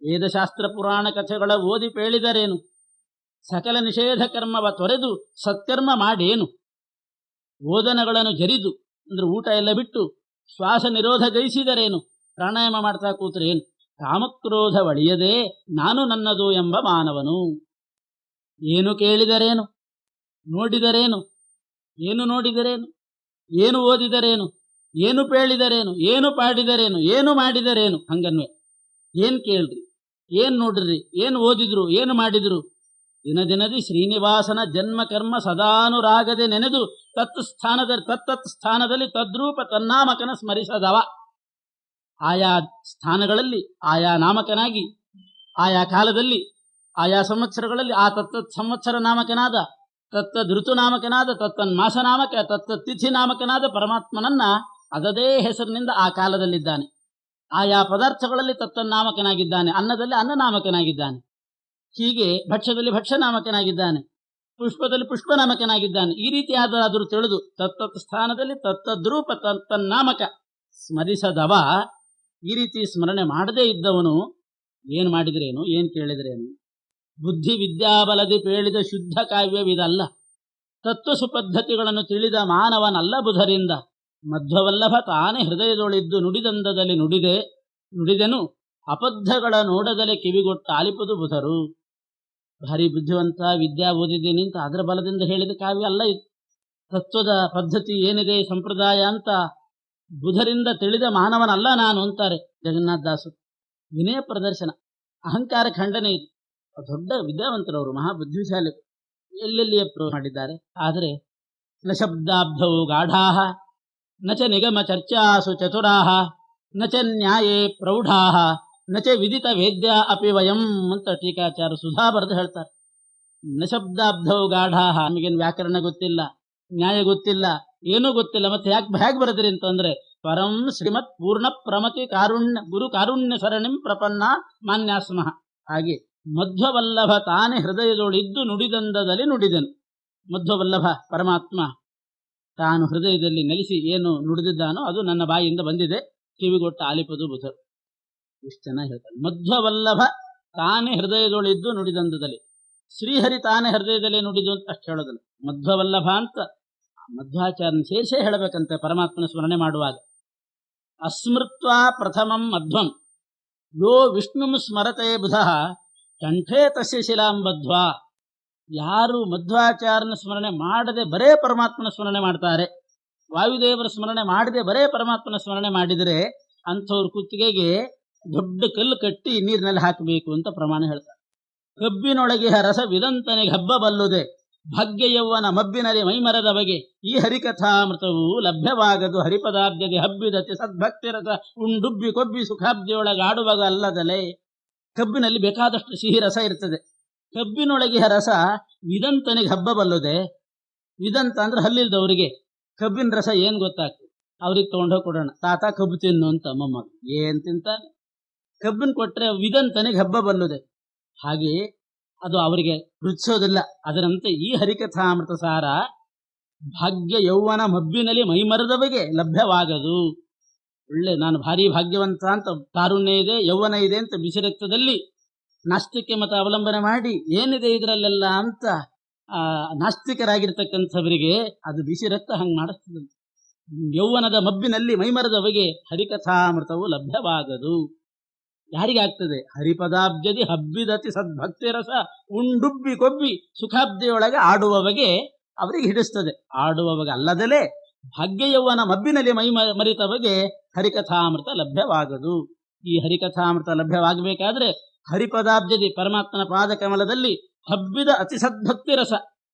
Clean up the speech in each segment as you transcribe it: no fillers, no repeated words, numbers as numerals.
ವೇದಶಾಸ್ತ್ರ ಪುರಾಣ ಕಥೆಗಳ ಓದಿ ಪೇಳಿದರೇನು? ಸಕಲ ನಿಷೇಧ ಕರ್ಮವ ತೊರೆದು ಸತ್ಕರ್ಮ ಮಾಡೇನು? ಓದನಗಳನ್ನು ಜರಿದು ಅಂದ್ರೆ ಊಟ ಎಲ್ಲ ಬಿಟ್ಟು ಶ್ವಾಸ ನಿರೋಧ ಗೈಸಿದರೇನು? ಪ್ರಾಣಾಯಾಮ ಮಾಡ್ತಾ ಕೂತ್ರೇನು? ಕಾಮಕ್ರೋಧ ಒಳಿಯದೆ ನಾನು ನನ್ನದು ಎಂಬ ಮಾನವನು. ಏನು ಕೇಳಿದರೇನು? ನೋಡಿದರೇನು? ಏನು ನೋಡಿದರೇನು? ಏನು ಓದಿದರೇನು? ಏನು ಪೇಳಿದರೇನು? ಏನು ಪಾಡಿದರೇನು? ಏನು ಮಾಡಿದರೇನು? ಹಂಗನ್ವೆ. ಏನ್ ಕೇಳ್ರಿ, ಏನ್ ನೋಡ್ರಿ, ಏನು ಓದಿದ್ರು, ಏನು ಮಾಡಿದ್ರು? ದಿನ ದಿನದಿ ಶ್ರೀನಿವಾಸನ ಜನ್ಮ ಕರ್ಮ ಸದಾನುರಾಗದೆ ನೆನೆದು ತತ್ ಸ್ಥಾನದಲ್ಲಿ ತದ್ರೂಪ ತನ್ನಾಮಕನ ಸ್ಮರಿಸದವ. ಆಯಾ ಸ್ಥಾನಗಳಲ್ಲಿ ಆಯಾ ನಾಮಕನಾಗಿ, ಆಯಾ ಕಾಲದಲ್ಲಿ ಆಯಾ ಸಂವತ್ಸರಗಳಲ್ಲಿ ಆ ತತ್ತತ್ ಸಂವತ್ಸರ ನಾಮಕನಾದ, ತತ್ತದ್ ಋತು ನಾಮಕನಾದ, ತತ್ತನ್ಮಾಸ ನಾಮಕ, ತತ್ತತ್ ತಿಥಿ ನಾಮಕನಾದ ಪರಮಾತ್ಮನನ್ನ ಅದದೇ ಹೆಸರಿನಿಂದ ಆ ಕಾಲದಲ್ಲಿದ್ದಾನೆ. ಆಯಾ ಪದಾರ್ಥಗಳಲ್ಲಿ ತತ್ತನ್ನಾಮಕನಾಗಿದ್ದಾನೆ, ಅನ್ನದಲ್ಲಿ ಅನ್ನನಾಮಕನಾಗಿದ್ದಾನೆ, ಹೀಗೆ ಭಕ್ಷ್ಯದಲ್ಲಿ ಭಕ್ಷ್ಯನಾಮಕನಾಗಿದ್ದಾನೆ, ಪುಷ್ಪದಲ್ಲಿ ಪುಷ್ಪನಾಮಕನಾಗಿದ್ದಾನೆ. ಈ ರೀತಿಯಾದರೂ ತಿಳಿದು ತತ್ತತ್ ಸ್ಥಾನದಲ್ಲಿ ತತ್ತದ್ರೂಪ ತತ್ತನ್ನಾಮಕ ಸ್ಮರಿಸದವ. ಈ ರೀತಿ ಸ್ಮರಣೆ ಮಾಡದೇ ಇದ್ದವನು ಏನು ಮಾಡಿದ್ರೇನು, ಏನು ಕೇಳಿದ್ರೇನು? ಬುದ್ಧಿ ವಿದ್ಯಾಬಲದಿ ಪೇಳಿದ ಶುದ್ಧ ಕಾವ್ಯವಿದಲ್ಲ. ತತ್ವ ಸುಪದ್ಧತಿಗಳನ್ನು ತಿಳಿದ ಮಾನವನಲ್ಲ ಬುಧರಿಂದ. ಮಧ್ವವಲ್ಲಭ ತಾನೇ ಹೃದಯದೊಳಿದ್ದು ನುಡಿದಂದದಲ್ಲಿ ನುಡಿದೆನು ಅಬದ್ಧಗಳ ನೋಡದಲೆ ಕಿವಿಗೊಟ್ಟ ಆಲಿಪುದು ಬುಧರು. ಭಾರಿ ಬುದ್ಧಿವಂತ, ವಿದ್ಯಾ ಓದಿದ್ದೀನಿ ಅಂತ ಅದರ ಬಲದಿಂದ ಹೇಳಿದ ಕಾವ್ಯ ಅಲ್ಲ ಇದು. ತತ್ವದ ಪದ್ಧತಿ ಏನಿದೆ, ಸಂಪ್ರದಾಯ ಅಂತ ಬುಧರಿಂದ ತಿಳಿದ ಮಾನವನಲ್ಲ ನಾನು ಅಂತಾರೆ ಜಗನ್ನಾಥದಾಸರು. ವಿನಯ ಪ್ರದರ್ಶನ, ಅಹಂಕಾರ ಖಂಡನೆ ಇದು. ದೊಡ್ಡ ವಿದ್ಯಾವಂತರವರು, ಮಹಾಬುದ್ಧಿಶಾಲಿ, ಎಲ್ಲೆಲ್ಲಿಯೇ ಪ್ರಯೋಗ ಮಾಡಿದ್ದಾರೆ. ಆದರೆ ನ ಶಬ್ದಾಬ್ಧವು ಗಾಢಾಹ ನ ಚ ನಿಗಮ ಚರ್ಚಾಸು ಚತುರಾಹ ನ ಚ ನ್ಯಾಯೇ ಪ್ರೌಢಾಹ ನ ಚ ವಿದಿತ ವೇದ್ಯ ಅಪಿ ವಯಂ ಅಂತ ಟೀಕಾಚಾರ್ಯ ಸುಧಾ ಬರೆದು ಹೇಳ್ತಾರೆ. ನ ಶಬ್ದಾಬ್ಧವು ಗಾಢಾಹ, ನಮಗೇನು ವ್ಯಾಕರಣ ಗೊತ್ತಿಲ್ಲ, ನ್ಯಾಯ ಗೊತ್ತಿಲ್ಲ, ಏನೂ ಗೊತ್ತಿಲ್ಲ. ಮತ್ತೆ ಹೇಗೆ ಬರೆದ್ರಿ ಅಂತಂದ್ರೆ, ಪರಂ ಶ್ರೀಮತ್ ಪೂರ್ಣ ಪ್ರಮತಿ ಕಾರುಣ್ಯ ಗುರು ಕಾರುಣ್ಯ ಸರಣಿಂ ಪ್ರಪನ್ನ ಮಾನ್ಯಾಸ್ಮಃ. ಹಾಗೆ ಮಧ್ವವಲ್ಲಭ ತಾನೇ ಹೃದಯದೊಳಿದ್ದು ನುಡಿದಂದದಲ್ಲಿ ನುಡಿದನು. ಮಧ್ವವಲ್ಲಭ ಪರಮಾತ್ಮ ತಾನು ಹೃದಯದಲ್ಲಿ ನೆಲೆಸಿ ಏನು ನುಡಿದಿದ್ದಾನೋ ಅದು ನನ್ನ ಬಾಯಿಯಿಂದ ಬಂದಿದೆ, ಕಿವಿಗೊಟ್ಟ ಆಲಿಪದು ಬುಧರು. ಇಷ್ಟು ಚೆನ್ನಾಗಿ ಹೇಳ್ತಾನೆ. ಮಧ್ವವಲ್ಲಭ ತಾನೇ ಹೃದಯದೊಳಿದ್ದು ನುಡಿದಂದದಲ್ಲಿ, ಶ್ರೀಹರಿ ತಾನೇ ಹೃದಯದಲ್ಲಿ ನುಡಿದು ಅಂತ ಅಷ್ಟು ಹೇಳೋದಲ್ಲ. ಮಧ್ವವಲ್ಲಭ ಅಂತ ಮಧ್ವಾಚಾರ್ಯನ ಸೇರಿಸೇ ಹೇಳಬೇಕಂತೆ ಪರಮಾತ್ಮನ ಸ್ಮರಣೆ ಮಾಡುವಾಗ. ಅಸ್ಮೃತ್ವ ಪ್ರಥಮಂ ಮಧ್ವಂ ಯೋ ವಿಷ್ಣುಂ ಸ್ಮರತೆ ಬುಧಃ ಕಂಠೇ ತಸ್ಯ ಶಿಲಾಂಬಧ್ವ. ಯಾರು ಮಧ್ವಾಚಾರ್ಯನ ಸ್ಮರಣೆ ಮಾಡದೆ ಬರೇ ಪರಮಾತ್ಮನ ಸ್ಮರಣೆ ಮಾಡ್ತಾರೆ, ವಾಯುದೇವರ ಸ್ಮರಣೆ ಮಾಡದೆ ಬರೇ ಪರಮಾತ್ಮನ ಸ್ಮರಣೆ ಮಾಡಿದರೆ ಅಂಥವ್ರ ಕುತ್ತಿಗೆಗೆ ದೊಡ್ಡ ಕಲ್ಲು ಕಟ್ಟಿ ನೀರಿನಲ್ಲಿ ಹಾಕಬೇಕು ಅಂತ ಪ್ರಮಾಣ ಹೇಳ್ತಾರೆ. ಕಬ್ಬಿನೊಳಗೆ ರಸ ವಿದಂತನಿಗೆ ಹಬ್ಬ ಬಲ್ಲುದೆ ಭಾಗ್ಯ ಯೌವನ ಮಬ್ಬಿನಲ್ಲಿ ಮೈಮರದ ಬಗೆ ಈ ಹರಿಕಥಾಮೃತವು ಲಭ್ಯವಾಗದು ಹರಿಪದಾಬ್ಜಗೆ ಹಬ್ಬಿದತಿ ಸದ್ಭಕ್ತಿ ರಸ ಉಂಡುಬ್ಬಿ ಕೊಬ್ಬಿ ಸುಖಾಬ್ದಿಯೊಳಗಾಡುವಾಗ ಅಲ್ಲದಲೇ. ಕಬ್ಬಿನಲ್ಲಿ ಬೇಕಾದಷ್ಟು ಸಿಹಿ ರಸ ಇರ್ತದೆ. ಕಬ್ಬಿನೊಳಗೆ ರಸ ವಿದಂತನಿಗೆ ಹಬ್ಬ ಬಲ್ಲುದೆ. ವಿದಂತ ಅಂದ್ರೆ ಹಲ್ಲಿಲ್ದವರಿಗೆ ಕಬ್ಬಿನ ರಸ ಏನ್ ಗೊತ್ತಾಗ್ತದೆ, ಅವ್ರಿಗೆ ತಗೊಂಡೋಗಿ ಕೊಡೋಣ, ತಾತ ಕಬ್ಬು ತಿನ್ನು ಅಂತ ಮೊಮ್ಮಗ ಏನ್ ತಿಂತಾನೆ. ಕಬ್ಬಿನ ಕೊಟ್ರೆ ವಿದಂತನಿಗೆ ಹಬ್ಬ ಬಲ್ಲುದೆ. ಹಾಗೆ ಅದು ಅವರಿಗೆ ರುಚಿಸೋದಿಲ್ಲ. ಅದರಂತೆ ಈ ಹರಿಕಥಾಮೃತ ಸಾರ ಭಾಗ್ಯ ಯೌವನ ಮಬ್ಬಿನಲ್ಲಿ ಮೈಮರದವಗೆ ಲಭ್ಯವಾಗದು. ಒಳ್ಳೆ ನಾನು ಭಾರಿ ಭಾಗ್ಯವಂತ ಅಂತ ತಾರುಣ್ಯ ಇದೆ, ಯೌವನ ಇದೆ ಅಂತ ಬಿಸಿ ರಕ್ತದಲ್ಲಿ ನಾಸ್ತಿಕ ಮತ ಅವಲಂಬನೆ ಮಾಡಿ ಏನಿದೆ ಇದರಲ್ಲೆಲ್ಲ ಅಂತ ನಾಸ್ತಿಕರಾಗಿರ್ತಕ್ಕಂಥವರಿಗೆ ಅದು ಬಿಸಿ ರಕ್ತ ಹಂಗೆ ಮಾಡಿಸ್ತದೆ. ಯೌವನದ ಮಬ್ಬಿನಲ್ಲಿ ಮೈಮರದವಗೆ ಹರಿಕಥಾಮೃತವು ಲಭ್ಯವಾಗದು. ಯಾರಿಗಾಗ್ತದೆ? ಹರಿಪದಾಬ್ಜದಿ ಹಬ್ಬಿದತಿ ಸದ್ಭಕ್ತಿ ರಸ ಉಂಡುಬ್ಬಿ ಕೊಬ್ಬಿ ಸುಖಾಬ್ದಿಯೊಳಗೆ ಆಡುವವಗೆ ಅವರಿಗೆ ಹಿಡಿಸ್ತದೆ. ಆಡುವವಗೆ ಅಲ್ಲದಲೇ ಭಾಗ್ಯ ಯೌವನ ಮಬ್ಬಿನಲ್ಲಿ ಮೈ ಮರಿತವಗೆ ಹರಿಕಥಾಮೃತ ಲಭ್ಯವಾಗದು. ಈ ಹರಿಕಥಾಮೃತ ಲಭ್ಯವಾಗಬೇಕಾದ್ರೆ ಹರಿಪದಾಬ್ಜದಿ ಪರಮಾತ್ಮನ ಪಾದಕಮಲದಲ್ಲಿ ಹಬ್ಬಿದ ಅತಿ ಸದ್ಭಕ್ತಿ ರಸ,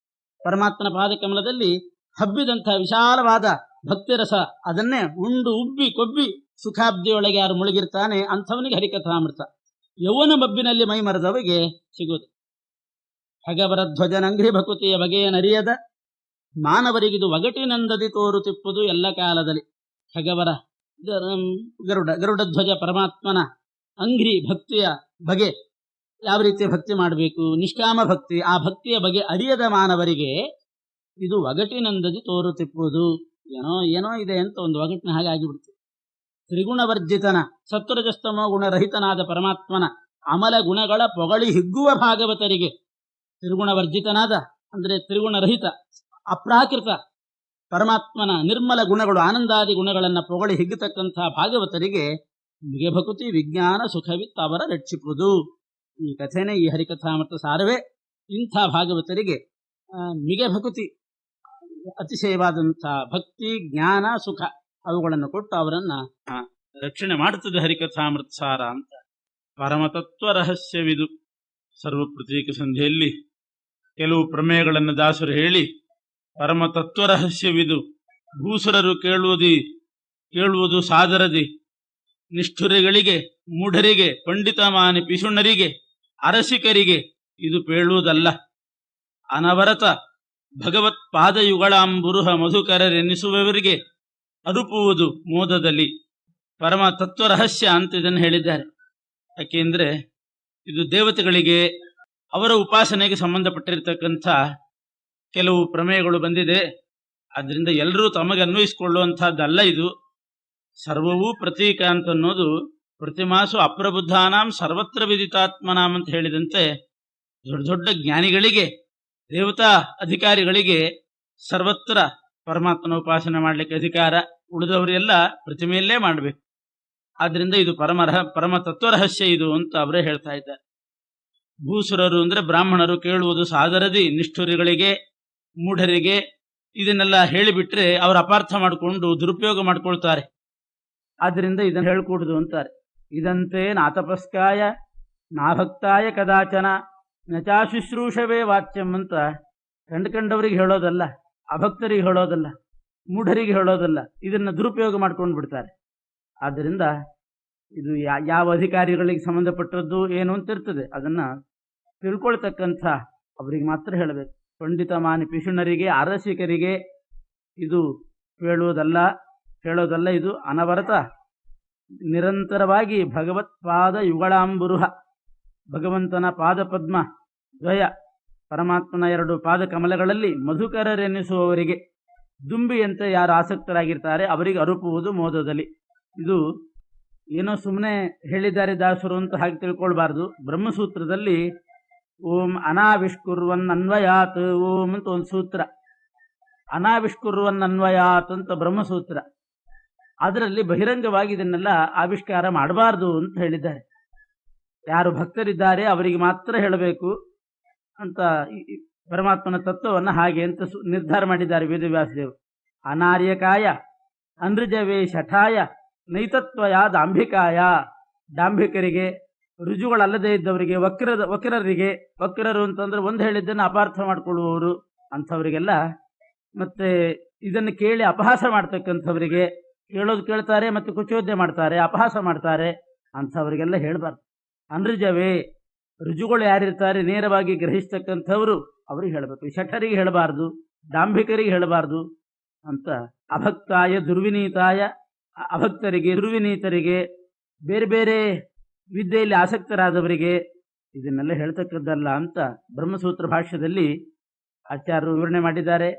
ಪರಮಾತ್ಮನ ಪಾದಕಮಲದಲ್ಲಿ ಹಬ್ಬಿದಂತಹ ವಿಶಾಲವಾದ ಭಕ್ತಿರಸ, ಅದನ್ನೇ ಉಂಡು ಉಬ್ಬಿ ಕೊಬ್ಬಿ ಸುಖಾಬ್ದಿಯೊಳಗೆ ಯಾರು ಮುಳುಗಿರ್ತಾನೆ ಅಂಥವನಿಗೆ ಹರಿಕಥಾಮೃತ ಯೌವನ ಮಬ್ಬಿನಲ್ಲಿ ಮೈ ಮರೆದವಗೆ ಸಿಗುವುದು. ಖಗವರ ಧ್ವಜನಂಘ್ರಿ ಭಕುತಿಯ ಬಗೆಯನರಿಯದ ಮಾನವರಿಗಿದು ಒಗಟಿನಂದದಿ ತೋರುತಿಪ್ಪುದು ಎಲ್ಲ ಕಾಲದಲ್ಲಿ. ಖಗವರ ಗರುಡ ಧ್ವಜ ಪರಮಾತ್ಮನ ಅಂಘ್ರಿ ಭಕ್ತಿಯ ಬಗೆ, ಯಾವ ರೀತಿಯ ಭಕ್ತಿ ಮಾಡಬೇಕು, ನಿಷ್ಕಾಮ ಭಕ್ತಿ, ಆ ಭಕ್ತಿಯ ಬಗೆ ಅರಿಯದ ಮಾನವರಿಗೆ ಇದು ಒಗಟಿನಂದದಿ ತೋರುತಿಪ್ಪುದು. ಏನೋ ಇದೆ ಅಂತ ಒಂದು ಒಗಟಿನ ಹಾಗೆ ಆಗಿಬಿಡ್ತು. ತ್ರಿಗುಣವರ್ಜಿತನ ಸತ್ವರಜಸ್ತಮೋ ಗುಣರಹಿತನಾದ ಪರಮಾತ್ಮನ ಅಮಲ ಗುಣಗಳ ಪೊಗಳಿ ಹಿಗ್ಗುವ ಭಾಗವತರಿಗೆ, ತ್ರಿಗುಣವರ್ಜಿತನಾದ ಅಂದರೆ ತ್ರಿಗುಣರಹಿತ ಅಪ್ರಾಕೃತ ಪರಮಾತ್ಮನ ನಿರ್ಮಲ ಗುಣಗಳು ಆನಂದಾದಿ ಗುಣಗಳನ್ನು ಪೊಗಳಿ ಹಿಗ್ಗತಕ್ಕಂಥ ಭಾಗವತರಿಗೆ ಮಿಗೆ ಭಕುತಿ ವಿಜ್ಞಾನ ಸುಖವಿತ್ತು ಅವರ ರಕ್ಷಿಪುದು. ಈ ಕಥೆನೇ ಈ ಹರಿಕಥಾಮೃತ ಸಾರವೇ. ಇಂಥ ಭಾಗವತರಿಗೆ ಮಿಗೆ ಭಕುತಿ ಅತಿಶಯವಾದಂಥ ಭಕ್ತಿ ಜ್ಞಾನ ಸುಖ ಅವುಗಳನ್ನು ಕೊಟ್ಟು ಅವರನ್ನ ರಕ್ಷಣೆ ಮಾಡುತ್ತದೆ ಹರಿಕಥಾಮೃತ ಸಾರ ಅಂತ. ಪರಮತತ್ವ ರಹಸ್ಯವಿದು. ಸರ್ವಪ್ರತೀಕ ಸಂಧಿಯಲ್ಲಿ ಕೆಲವು ಪ್ರಮೇಯಗಳನ್ನು ದಾಸರು ಹೇಳಿ ಪರಮತತ್ವ ರಹಸ್ಯವಿದು, ಭೂಸುರರು ಕೇಳುವುದು ಸಾದರದಿ, ನಿಷ್ಠುರಿಗಳಿಗೆ ಮೂಢರಿಗೆ ಪಂಡಿತಮಾನಿ ಪಿಶುಣರಿಗೆ ಅರಸಿಕರಿಗೆ ಇದು ಪೇಳುವುದಲ್ಲ, ಅನವರತ ಭಗವತ್ಪಾದಯುಗಳಾಂಬುರುಹ ಮಧುಕರರೆನಿಸುವವರಿಗೆ ಅರುಪುವುದು ಮೋದದಲ್ಲಿ. ಪರಮ ತತ್ವ ರಹಸ್ಯ ಅಂತ ಇದನ್ನು ಹೇಳಿದ್ದಾರೆ. ಯಾಕೆಂದ್ರೆ ಇದು ದೇವತೆಗಳಿಗೆ ಅವರ ಉಪಾಸನೆಗೆ ಸಂಬಂಧಪಟ್ಟಿರ್ತಕ್ಕಂಥ ಕೆಲವು ಪ್ರಮೇಯಗಳು ಬಂದಿದೆ. ಆದ್ರಿಂದ ಎಲ್ಲರೂ ತಮಗೆ ಅನ್ವಯಿಸಿಕೊಳ್ಳುವಂತಹದ್ದಲ್ಲ ಇದು. ಸರ್ವವೂ ಪ್ರತೀಕ ಅಂತನ್ನೋದು ಪ್ರತಿಮಾಸು ಅಪ್ರಬುದ್ಧಾನಾಂ ಸರ್ವತ್ರ ವಿದಿತಾತ್ಮನಾಂ ಅಂತ ಹೇಳಿದಂತೆ ದೊಡ್ಡ ದೊಡ್ಡ ಜ್ಞಾನಿಗಳಿಗೆ, ದೇವತಾ ಅಧಿಕಾರಿಗಳಿಗೆ ಸರ್ವತ್ರ ಪರಮಾತ್ಮನ ಉಪಾಸನೆ ಮಾಡಲಿಕ್ಕೆ ಅಧಿಕಾರ, ಉಳಿದವರೆಲ್ಲ ಪ್ರತಿಮೆಯಲ್ಲೇ ಮಾಡಬೇಕು. ಆದ್ರಿಂದ ಇದು ಪರಮ ತತ್ವರಹಸ್ಯ ಇದು ಅಂತ ಅವರೇ ಹೇಳ್ತಾ ಇದ್ದಾರೆ. ಭೂಸುರರು ಅಂದ್ರೆ ಬ್ರಾಹ್ಮಣರು ಕೇಳುವುದು ಸಾದರದಿ, ನಿಷ್ಠುರಿಗಳಿಗೆ ಮೂಢರಿಗೆ ಇದನ್ನೆಲ್ಲ ಹೇಳಿಬಿಟ್ರೆ ಅವರು ಅಪಾರ್ಥ ಮಾಡಿಕೊಂಡು ದುರುಪಯೋಗ ಮಾಡ್ಕೊಳ್ತಾರೆ. ಆದ್ರಿಂದ ಇದನ್ನು ಹೇಳ್ಕೊಡುದು ಅಂತಾರೆ. ಇದಂತೆ ನಾತಪಸ್ಕಾಯ ನಾಭಕ್ತಾಯ ಕದಾಚನ ನಚಾಶುಶ್ರೂಷವೇ ವಾಚ್ಯಂ ಅಂತ ಕಂಡವರಿಗೆ ಹೇಳೋದಲ್ಲ, ಅಭಕ್ತರಿಗೆ ಹೇಳೋದಲ್ಲ, ಮೂಢರಿಗೆ ಹೇಳೋದಲ್ಲ, ಇದನ್ನ ದುರುಪಯೋಗ ಮಾಡ್ಕೊಂಡು ಬಿಡ್ತಾರೆ. ಆದ್ದರಿಂದ ಇದು ಯಾವ ಅಧಿಕಾರಿಗಳಿಗೆ ಸಂಬಂಧಪಟ್ಟದ್ದು ಏನು ಅಂತ ಇರ್ತದೆ, ಅದನ್ನ ತಿಳ್ಕೊಳ್ತಕ್ಕಂಥ ಅವರಿಗೆ ಮಾತ್ರ ಹೇಳಬೇಕು. ಪಂಡಿತ ಮಾನಿ ಪಿಶುಣರಿಗೆ ಅರಸಿಕರಿಗೆ ಇದು ಹೇಳೋದಲ್ಲ. ಇದು ಅನವರತ ನಿರಂತರವಾಗಿ ಭಗವತ್ಪಾದ ಯುಗಳಾಂಬುರುಹ, ಭಗವಂತನ ಪಾದಪದ್ಮ ದ್ವಯ, ಪರಮಾತ್ಮನ 2 ಪಾದ ಕಮಲಗಳಲ್ಲಿ ಮಧುಕರರೆನಿಸುವವರಿಗೆ, ದುಂಬಿಯಂತೆ ಯಾರು ಆಸಕ್ತರಾಗಿರ್ತಾರೆ ಅವರಿಗೆ ಅರುಪುವುದು ಮೋದದಲ್ಲಿ. ಇದು ಏನೋ ಸುಮ್ಮನೆ ಹೇಳಿದ್ದಾರೆ ದಾಸರು ಅಂತ ಹಾಗೆ ತಿಳ್ಕೊಳ್ಬಾರ್ದು. ಬ್ರಹ್ಮಸೂತ್ರದಲ್ಲಿ ಓಂ ಅನಾವಿಷ್ಕುರ್ವನ್ ಅನ್ವಯಾತ್ ಓಂ ಅಂತ ಒಂದು ಸೂತ್ರ, ಅನಾವಿಷ್ಕುರ್ವನ್ ಅನ್ವಯಾತ್ ಅಂತ ಬ್ರಹ್ಮಸೂತ್ರ. ಅದರಲ್ಲಿ ಬಹಿರಂಗವಾಗಿ ಇದನ್ನೆಲ್ಲ ಆವಿಷ್ಕಾರ ಮಾಡಬಾರ್ದು ಅಂತ ಹೇಳಿದ್ದಾರೆ. ಯಾರು ಭಕ್ತರಿದ್ದಾರೆ ಅವರಿಗೆ ಮಾತ್ರ ಹೇಳಬೇಕು ಅಂತ ಪರಮಾತ್ಮನ ತತ್ವವನ್ನು ಹಾಗೆ ಅಂತ ನಿರ್ಧಾರ ಮಾಡಿದ್ದಾರೆ ವೇದವ್ಯಾಸದೇವರು. ಅನಾರ್ಯಕಾಯ ಅನೃಜವೇ ಶಠಾಯ ನೈತತ್ವಯ ದಾಂಭಿಕಾಯ, ಡಾಂಭಿಕರಿಗೆ, ರುಜುಗಳಲ್ಲದೇ ಇದ್ದವರಿಗೆ, ವಕ್ರರಿಗೆ, ವಕ್ರರು ಅಂತಂದ್ರೆ ಒಂದು ಹೇಳಿದ್ದನ್ನು ಅಪಾರ್ಥ ಮಾಡಿಕೊಳ್ಳುವವರು ಅಂಥವರಿಗೆಲ್ಲ, ಮತ್ತೆ ಇದನ್ನು ಕೇಳಿ ಅಪಹಾಸ ಮಾಡ್ತಕ್ಕಂಥವರಿಗೆ, ಕೇಳೋದು ಕೇಳ್ತಾರೆ ಮತ್ತೆ ಕುಚೋದ್ಯ ಮಾಡ್ತಾರೆ, ಅಪಹಾಸ ಮಾಡ್ತಾರೆ, ಅಂಥವರಿಗೆಲ್ಲ ಹೇಳಬಾರ್ದು. ಅನೃಜವೇ, ರುಜುಗಳು ಯಾರಿರ್ತಾರೆ ನೇರವಾಗಿ ಗ್ರಹಿಸ್ತಕ್ಕಂಥವ್ರು ಅವ್ರಿಗೆ ಹೇಳಬೇಕು. ಶಠರಿಗೆ ಹೇಳಬಾರ್ದು, ಡಾಂಭಿಕರಿಗೆ ಹೇಳಬಾರ್ದು ಅಂತ. ಅಭಕ್ತಾಯ ದುರ್ವಿನೀತಾಯ, ಅಭಕ್ತರಿಗೆ, ದುರ್ವಿನೀತರಿಗೆ, ಬೇರೆ ಬೇರೆ ವಿದ್ಯೆಯಲ್ಲಿ ಆಸಕ್ತರಾದವರಿಗೆ ಇದನ್ನೆಲ್ಲ ಹೇಳ್ತಕ್ಕದ್ದಲ್ಲ ಅಂತ ಬ್ರಹ್ಮಸೂತ್ರ ಭಾಷ್ಯದಲ್ಲಿ ಆಚಾರ್ಯರು ವಿವರಣೆ ಮಾಡಿದ್ದಾರೆ.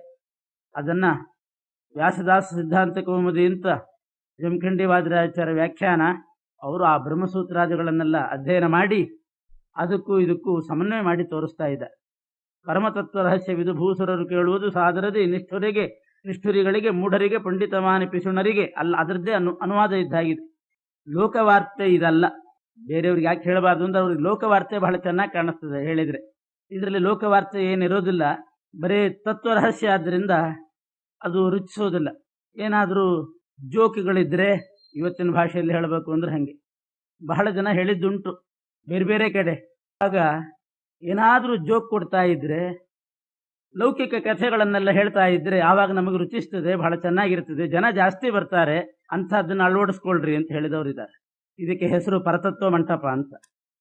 ಅದನ್ನ ವ್ಯಾಸದಾಸ ಸಿದ್ಧಾಂತ ಕೌಮುದಿ ಅಂತ ಜಮಖಂಡಿ ವಾದಿರಾಚಾರ್ಯ ವ್ಯಾಖ್ಯಾನ, ಅವರು ಆ ಬ್ರಹ್ಮಸೂತ್ರಾದಿಗಳನ್ನೆಲ್ಲ ಅಧ್ಯಯನ ಮಾಡಿ ಅದಕ್ಕೂ ಇದಕ್ಕೂ ಸಮನ್ವಯ ಮಾಡಿ ತೋರಿಸ್ತಾ ಇದ್ದಾರೆ. ಪರಮತತ್ವ ರಹಸ್ಯವಿದು, ಭೂಸುರರು ಕೇಳುವುದು ಸಾದರದಿ, ನಿಷ್ಠುರಿಗಳಿಗೆ ಮೂಢರಿಗೆ ಪಂಡಿತಮಾನಿ ಪಿಶುಣರಿಗೆ ಅಲ್ಲ, ಅದರದ್ದೇ ಅನುವಾದ ಇದ್ದಾಗಿದೆ. ಲೋಕವಾರ್ತೆ ಇದಲ್ಲ. ಬೇರೆಯವ್ರಿಗೆ ಯಾಕೆ ಹೇಳಬಾರ್ದು ಅಂದ್ರೆ ಅವ್ರಿಗೆ ಲೋಕವಾರ್ತೆ ಬಹಳ ಚೆನ್ನಾಗಿ ಕಾಣಿಸ್ತದೆ ಹೇಳಿದ್ರೆ. ಇದರಲ್ಲಿ ಲೋಕವಾರ್ತೆ ಏನಿರೋದಿಲ್ಲ, ಬರೀ ತತ್ವ ರಹಸ್ಯ ಆದ್ದರಿಂದ ಅದು ರುಚಿಸೋದಿಲ್ಲ. ಏನಾದರೂ ಜೋಕ್ಗಳಿದ್ರೆ, ಇವತ್ತಿನ ಭಾಷೆಯಲ್ಲಿ ಹೇಳಬೇಕು ಅಂದ್ರೆ ಹಾಗೆ ಬಹಳ ಜನ ಹೇಳಿದ್ದುಂಟು ಬೇರೆ ಬೇರೆ ಕಡೆ. ಆಗ ಏನಾದರೂ ಜೋಕ್ ಕೊಡ್ತಾ ಇದ್ರೆ, ಲೌಕಿಕ ಕಥೆಗಳನ್ನೆಲ್ಲ ಹೇಳ್ತಾ ಇದ್ರೆ ಆವಾಗ ನಮಗೆ ರುಚಿಸ್ತದೆ, ಬಹಳ ಚೆನ್ನಾಗಿರ್ತದೆ, ಜನ ಜಾಸ್ತಿ ಬರ್ತಾರೆ, ಅಂಥದ್ದನ್ನು ಅಳವಡಿಸ್ಕೊಳ್ರಿ ಅಂತ ಹೇಳಿದವರಿದ್ದಾರೆ. ಇದಕ್ಕೆ ಹೆಸರು ಪರತತ್ವ ಮಂಟಪ ಅಂತ.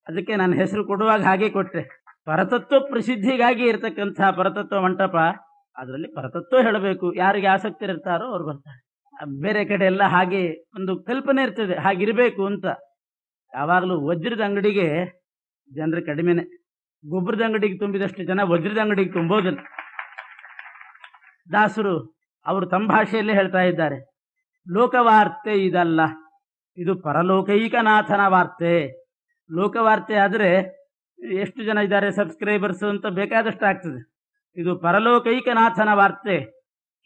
ಅದಕ್ಕೆ ನಾನು ಹೆಸರು ಕೊಡುವಾಗ ಹಾಗೆ ಕೊಟ್ಟೆ, ಪರತತ್ವ ಪ್ರಸಿದ್ಧಿಗಾಗಿ ಇರತಕ್ಕಂಥ ಪರತತ್ವ ಮಂಟಪ. ಅದರಲ್ಲಿ ಪರತತ್ವ ಹೇಳಬೇಕು, ಯಾರಿಗೆ ಆಸಕ್ತಿ ಇರ್ತಾರೋ ಅವ್ರು ಬರ್ತಾರೆ. ಬೇರೆ ಕಡೆ ಎಲ್ಲ ಹಾಗೆ ಒಂದು ಕಲ್ಪನೆ ಇರ್ತದೆ, ಹಾಗಿರಬೇಕು ಅಂತ. ಯಾವಾಗಲೂ ವಜ್ರದ ಅಂಗಡಿಗೆ ಜನರು ಕಡಿಮೆನೆ, ಗೊಬ್ಬರದ ಅಂಗಡಿಗೆ ತುಂಬಿದಷ್ಟು ಜನ ವಜ್ರದ ಅಂಗಡಿಗೆ ತುಂಬೋದಿಲ್ಲ. ದಾಸರು ಅವರು ತಮ್ಮ ಭಾಷೆಯಲ್ಲೇ ಹೇಳ್ತಾ ಇದ್ದಾರೆ, ಲೋಕವಾರ್ತೆ ಇದಲ್ಲ, ಇದು ಪರಲೋಕೈಕನಾಥನ ವಾರ್ತೆ. ಲೋಕವಾರ್ತೆ ಆದರೆ ಎಷ್ಟು ಜನ ಇದ್ದಾರೆ ಸಬ್ಸ್ಕ್ರೈಬರ್ಸ್ ಅಂತ ಬೇಕಾದಷ್ಟು ಆಗ್ತದೆ. ಇದು ಪರಲೋಕೈಕನಾಥನ ವಾರ್ತೆ.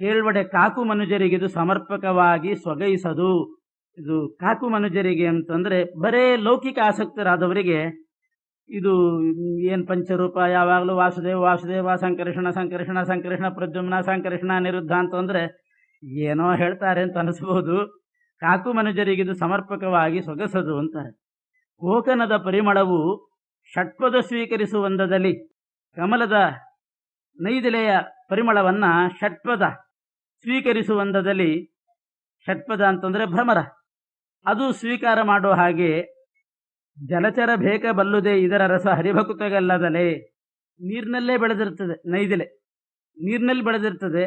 ಕೇಳ್ವಡೆ ಕಾಕು ಮನುಜರಿಗಿದು ಸಮರ್ಪಕವಾಗಿ ಸೊಗೈಸದು. ಇದು ಕಾಕು ಮನುಜರಿಗೆ ಅಂತಂದ್ರೆ ಬರೇ ಲೌಕಿಕ ಆಸಕ್ತರಾದವರಿಗೆ ಇದು ಏನ್ ಪಂಚರೂಪ, ಯಾವಾಗಲೂ ವಾಸುದೇವ ವಾಸುದೇವ, ಸಂಕರ್ಷಣ ಸಂಕರ್ಷಣ ಸಂಕರ್ಷಣ ಪ್ರದ್ಯುಮ್ನ ಸಂಕರ್ಷಣ ಅನಿರುದ್ಧ ಅಂತಂದ್ರೆ ಏನೋ ಹೇಳ್ತಾರೆ ಅಂತ ಅನಿಸ್ಬೋದು. ಕಾಕು ಮನುಜರಿಗಿದು ಸಮರ್ಪಕವಾಗಿ ಸೊಗಸದು ಅಂತಾರೆ. ಕೋಕನದ ಪರಿಮಳವು ಷಟ್ಪದ ಸ್ವೀಕರಿಸುವಂದದಲ್ಲಿ ಕಮಲದ ನೈದಿಲೆಯ ಪರಿಮಳವನ್ನ ಷಟ್ಪದ ಸ್ವೀಕರಿಸುವಂದದಲ್ಲಿ, ಷಟ್ಪದ ಅಂತಂದ್ರೆ ಭ್ರಮರ, ಅದು ಸ್ವೀಕಾರ ಮಾಡೋ ಹಾಗೆ ಜಲಚರ ಬೇಕ ಬಲ್ಲುದೆ ಇದರ ರಸ ಹರಿಭಕುತಗಲ್ಲದಲೇ. ನೀರಿನಲ್ಲೇ ಬೆಳೆದಿರ್ತದೆ ನೈದಿಲೆ, ನೀರಿನಲ್ಲಿ ಬೆಳೆದಿರ್ತದೆ.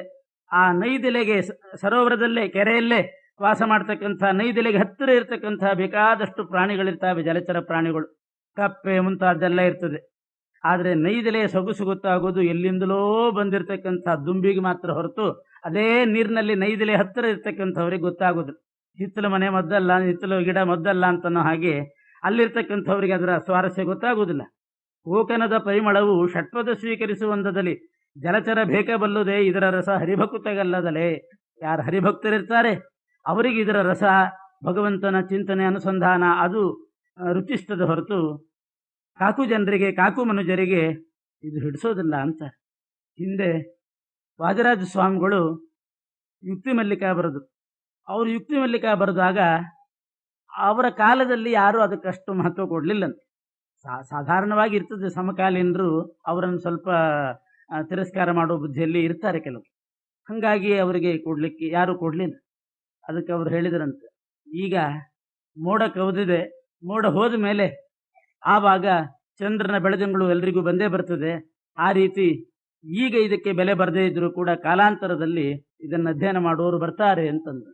ಆ ನೈದಿಲೆಗೆ ಸರೋವರದಲ್ಲೇ ಕೆರೆಯಲ್ಲೇ ವಾಸ ಮಾಡ್ತಕ್ಕಂಥ ನೈದಿಲೆಗೆ ಹತ್ತಿರ ಇರ್ತಕ್ಕಂಥ ಬೇಕಾದಷ್ಟು ಪ್ರಾಣಿಗಳಿರ್ತವೆ, ಜಲಚರ ಪ್ರಾಣಿಗಳು, ಕಪ್ಪೆ ಮುಂತಾದ್ದೆಲ್ಲ ಇರ್ತದೆ. ಆದರೆ ನೈದಿಲೆಯ ಸೊಗಸು ಗೊತ್ತಾಗೋದು ಎಲ್ಲಿಂದಲೋ ಬಂದಿರತಕ್ಕಂಥ ದುಂಬಿಗೆ ಮಾತ್ರ ಹೊರತು ಅದೇ ನೀರಿನಲ್ಲಿ ನೈದಿಲೆ ಹತ್ತಿರ ಇರ್ತಕ್ಕಂಥವ್ರಿಗೆ ಗೊತ್ತಾಗೋದು. ಹಿತ್ತಲು ಮನೆ ಮದ್ದಲ್ಲ, ಹಿತ್ತಲು ಗಿಡ ಮದ್ದಲ್ಲ ಅಂತನೋ ಹಾಗೆ ಅಲ್ಲಿರ್ತಕ್ಕಂಥವ್ರಿಗೆ ಅದರ ಸ್ವಾರಸ್ಯ ಗೊತ್ತಾಗುವುದಿಲ್ಲ. ಕೋಕನದ ಪರಿಮಳವು ಷಟ್ಪದ ಸ್ವೀಕರಿಸುವಂದದಲ್ಲಿ ಜಲಚರ ಬೇಕ ಬಲ್ಲುದೇ ಇದರ ರಸ ಹರಿಭಕುತಗಲ್ಲದಲೇ. ಯಾರು ಹರಿಭಕ್ತರಿರ್ತಾರೆ ಅವರಿಗೆ ಇದರ ರಸ, ಭಗವಂತನ ಚಿಂತನೆ ಅನುಸಂಧಾನ ಅದು ರುಚಿಸ್ತದ ಹೊರತು ಕಾಕು ಜನರಿಗೆ, ಕಾಕು ಮನುಜರಿಗೆ ಇದು ಹಿಡಿಸೋದಿಲ್ಲ ಅಂತ. ಹಿಂದೆ ವಾಜರಾಜ ಸ್ವಾಮಿಗಳು ಯುಕ್ತಿ ಮಲ್ಲಿಕಾ ಬರೆದು, ಅವರು ಯುಕ್ತಿ ಮಲ್ಲಿಕಾ ಬರೆದಾಗ ಅವರ ಕಾಲದಲ್ಲಿ ಯಾರೂ ಅದಕ್ಕಷ್ಟು ಮಹತ್ವ ಕೊಡಲಿಲ್ಲಂತೆ. ಸಾಧಾರಣವಾಗಿ ಇರ್ತದೆ, ಸಮಕಾಲೀನರು ಅವರನ್ನು ಸ್ವಲ್ಪ ತಿರಸ್ಕಾರ ಮಾಡೋ ಬುದ್ಧಿಯಲ್ಲಿ ಇರ್ತಾರೆ ಕೆಲವು. ಹಾಗಾಗಿ ಅವರಿಗೆ ಕೊಡಲಿಕ್ಕೆ ಯಾರೂ ಕೊಡಲಿಲ್ಲ. ಅದಕ್ಕೆ ಅವರು ಹೇಳಿದ್ರಂತೆ, ಈಗ ಮೋಡ ಕವಿದಿದೆ, ಮೋಡ ಹೋದ ಮೇಲೆ ಆವಾಗ ಚಂದ್ರನ ಬೆಳದಿಂಗಳು ಎಲ್ರಿಗೂ ಬಂದೇ ಬರ್ತದೆ. ಆ ರೀತಿ ಈಗ ಇದಕ್ಕೆ ಬೆಲೆ ಬರದೇ ಇದ್ರೂ ಕೂಡ ಕಾಲಾಂತರದಲ್ಲಿ ಇದನ್ನು ಅಧ್ಯಯನ ಮಾಡುವವರು ಬರ್ತಾರೆ ಅಂತಂದ್ರು.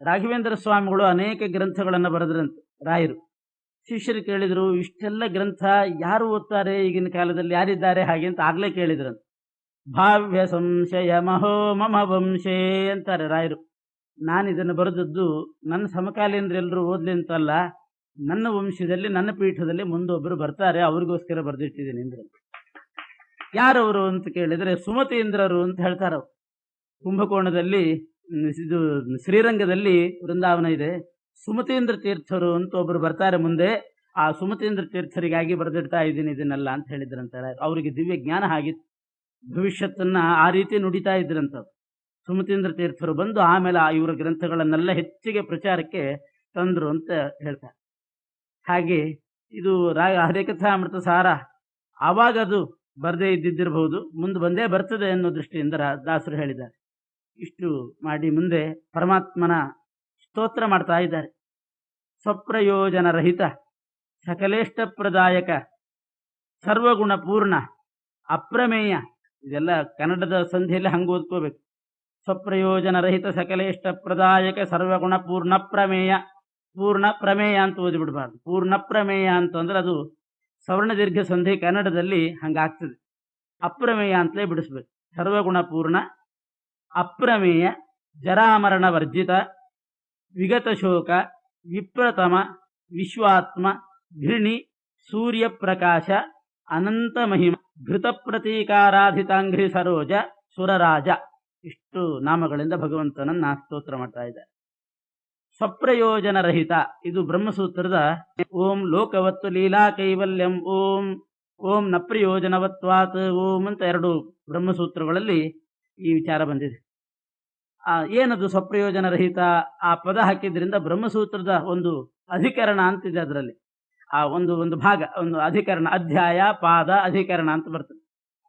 ರಾಘವೇಂದ್ರ ಸ್ವಾಮಿಗಳು ಅನೇಕ ಗ್ರಂಥಗಳನ್ನು ಬರೆದ್ರಂತೆ. ರಾಯರು ಶಿಷ್ಯರು ಕೇಳಿದ್ರು, ಇಷ್ಟೆಲ್ಲ ಗ್ರಂಥ ಯಾರು ಓದ್ತಾರೆ ಈಗಿನ ಕಾಲದಲ್ಲಿ, ಯಾರಿದ್ದಾರೆ ಹಾಗೆ ಅಂತ ಆಗ್ಲೇ ಕೇಳಿದ್ರಂತೆ. ಭಾವ್ಯ ಸಂಶಯ ಮಹೋ ಮಮ ವಂಶೇ ಅಂತಾರೆ ರಾಯರು. ನಾನು ಇದನ್ನು ಬರೆದದ್ದು ನನ್ನ ಸಮಕಾಲೀನರೆಲ್ಲರೂ ಓದ್ಲಿ ಅಂತಲ್ಲ, ನನ್ನ ವಂಶದಲ್ಲಿ ನನ್ನ ಪೀಠದಲ್ಲಿ ಮುಂದೊಬ್ಬರು ಬರ್ತಾರೆ, ಅವ್ರಿಗೋಸ್ಕರ ಬರೆದಿಟ್ಟಿದ್ದೀನಿ ಅಂದ್ರೆ. ಯಾರವರು ಅಂತ ಕೇಳಿದರೆ ಸುಮತೀಂದ್ರರು ಅಂತ ಹೇಳ್ತಾರೆ. ಕುಂಭಕೋಣದಲ್ಲಿ ಇದು ಶ್ರೀರಂಗದಲ್ಲಿ ವೃಂದಾವನ ಇದೆ, ಸುಮತೀಂದ್ರ ತೀರ್ಥರು ಅಂತ ಒಬ್ಬರು ಬರ್ತಾರೆ ಮುಂದೆ. ಆ ಸುಮತೀಂದ್ರ ತೀರ್ಥರಿಗಾಗಿ ಬರೆದಿಡ್ತಾ ಇದ್ದೀನಿ ಇದನ್ನೆಲ್ಲ ಅಂತ ಹೇಳಿದ್ರಂತಾರೆ. ಅವರಿಗೆ ದಿವ್ಯ ಜ್ಞಾನ ಆಗಿತ್ತು, ಭವಿಷ್ಯತ್ತನ್ನ ಆ ರೀತಿ ನುಡಿತಾ ಇದ್ರಂತ. ಸುಮತೀಂದ್ರ ತೀರ್ಥರು ಬಂದು ಆಮೇಲೆ ಇವರ ಗ್ರಂಥಗಳನ್ನೆಲ್ಲ ಹೆಚ್ಚಿಗೆ ಪ್ರಚಾರಕ್ಕೆ ತಂದ್ರು ಅಂತ ಹೇಳ್ತಾರೆ. ಹಾಗೆ ಇದು ಹರಿಕಥಾಮೃತ ಸಾರ ಆವಾಗ ಅದು ಬರದೇ ಇದ್ದಿದ್ದಿರಬಹುದು, ಮುಂದೆ ಬಂದೇ ಬರ್ತದೆ ಅನ್ನೋ ದೃಷ್ಟಿಯಿಂದ ದಾಸರು ಹೇಳಿದ್ದಾರೆ. ಇಷ್ಟು ಮಾಡಿ ಮುಂದೆ ಪರಮಾತ್ಮನ ಸ್ತೋತ್ರ ಮಾಡ್ತಾ ಇದ್ದಾರೆ. ಸ್ವಪ್ರಯೋಜನ ರಹಿತ ಸಕಲೇಷ್ಟಪ್ರದಾಯಕ ಸರ್ವಗುಣ ಪೂರ್ಣ ಅಪ್ರಮೇಯ. ಇದೆಲ್ಲ ಕನ್ನಡದ ಸಂಧಿಯಲ್ಲಿ ಹಂಗೆ ಓದ್ಕೋಬೇಕು. ಸ್ವಪ್ರಯೋಜನ ರಹಿತ ಸಕಲೇಷ್ಟ ಪ್ರದಾಯಕ ಸರ್ವಗುಣ ಪೂರ್ಣ ಪ್ರಮೇಯ. ಪೂರ್ಣ ಪ್ರಮೇಯ ಅಂತ ಓದಿಬಿಡ್ಬಾರ್ದು. ಪೂರ್ಣ ಪ್ರಮೇಯ ಅಂತಂದ್ರೆ ಅದು ಸವರ್ಣ ದೀರ್ಘ ಸಂಧಿ ಕನ್ನಡದಲ್ಲಿ ಹಂಗಾಗ್ತದೆ. ಅಪ್ರಮೇಯ ಅಂತಲೇ ಬಿಡಿಸ್ಬೇಕು. ಸರ್ವಗುಣ ಪೂರ್ಣ ಅಪ್ರಮೇಯ ಜರಾಮರಣ ವರ್ಜಿತ ವಿಗತ ಶೋಕ ವಿಪ್ರತಮ ವಿಶ್ವಾತ್ಮ ಘೃಣಿ ಸೂರ್ಯ ಪ್ರಕಾಶ ಅನಂತ ಮಹಿಮ ಘೃತ ಪ್ರತೀಕಾರಾಧಿತಾಂಘ್ರಿ ಸರೋಜ ಸುರರಾಜ. ಇಷ್ಟು ನಾಮಗಳಿಂದ ಭಗವಂತನನ್ನ ಸ್ತೋತ್ರ ಮಾಡ್ತಾ ಇದ್ದಾರೆ. ಸ್ವಪ್ರಯೋಜನ ರಹಿತ ಇದು ಬ್ರಹ್ಮಸೂತ್ರದ ಓಂ ಲೋಕವತ್ತು ಲೀಲಾ ಕೈವಲ್ಯಂ ಓಂ ಓಂ ನ ಪ್ರಯೋಜನವತ್ವಾತ್ ಓಂ ಅಂತ ಎರಡು ಬ್ರಹ್ಮಸೂತ್ರಗಳಲ್ಲಿ ಈ ವಿಚಾರ ಬಂದಿದೆ. ಏನದು ಸ್ವಪ್ರಯೋಜನ ರಹಿತ? ಆ ಪದ ಹಾಕಿದ್ರಿಂದ ಬ್ರಹ್ಮಸೂತ್ರದ ಒಂದು ಅಧಿಕರಣ ಅಂತಿದೆ, ಅದರಲ್ಲಿ ಆ ಒಂದು ಭಾಗ, ಒಂದು ಅಧಿಕರಣ, ಅಧ್ಯಾಯ ಪಾದ ಅಧಿಕರಣ ಅಂತ ಬರ್ತದೆ.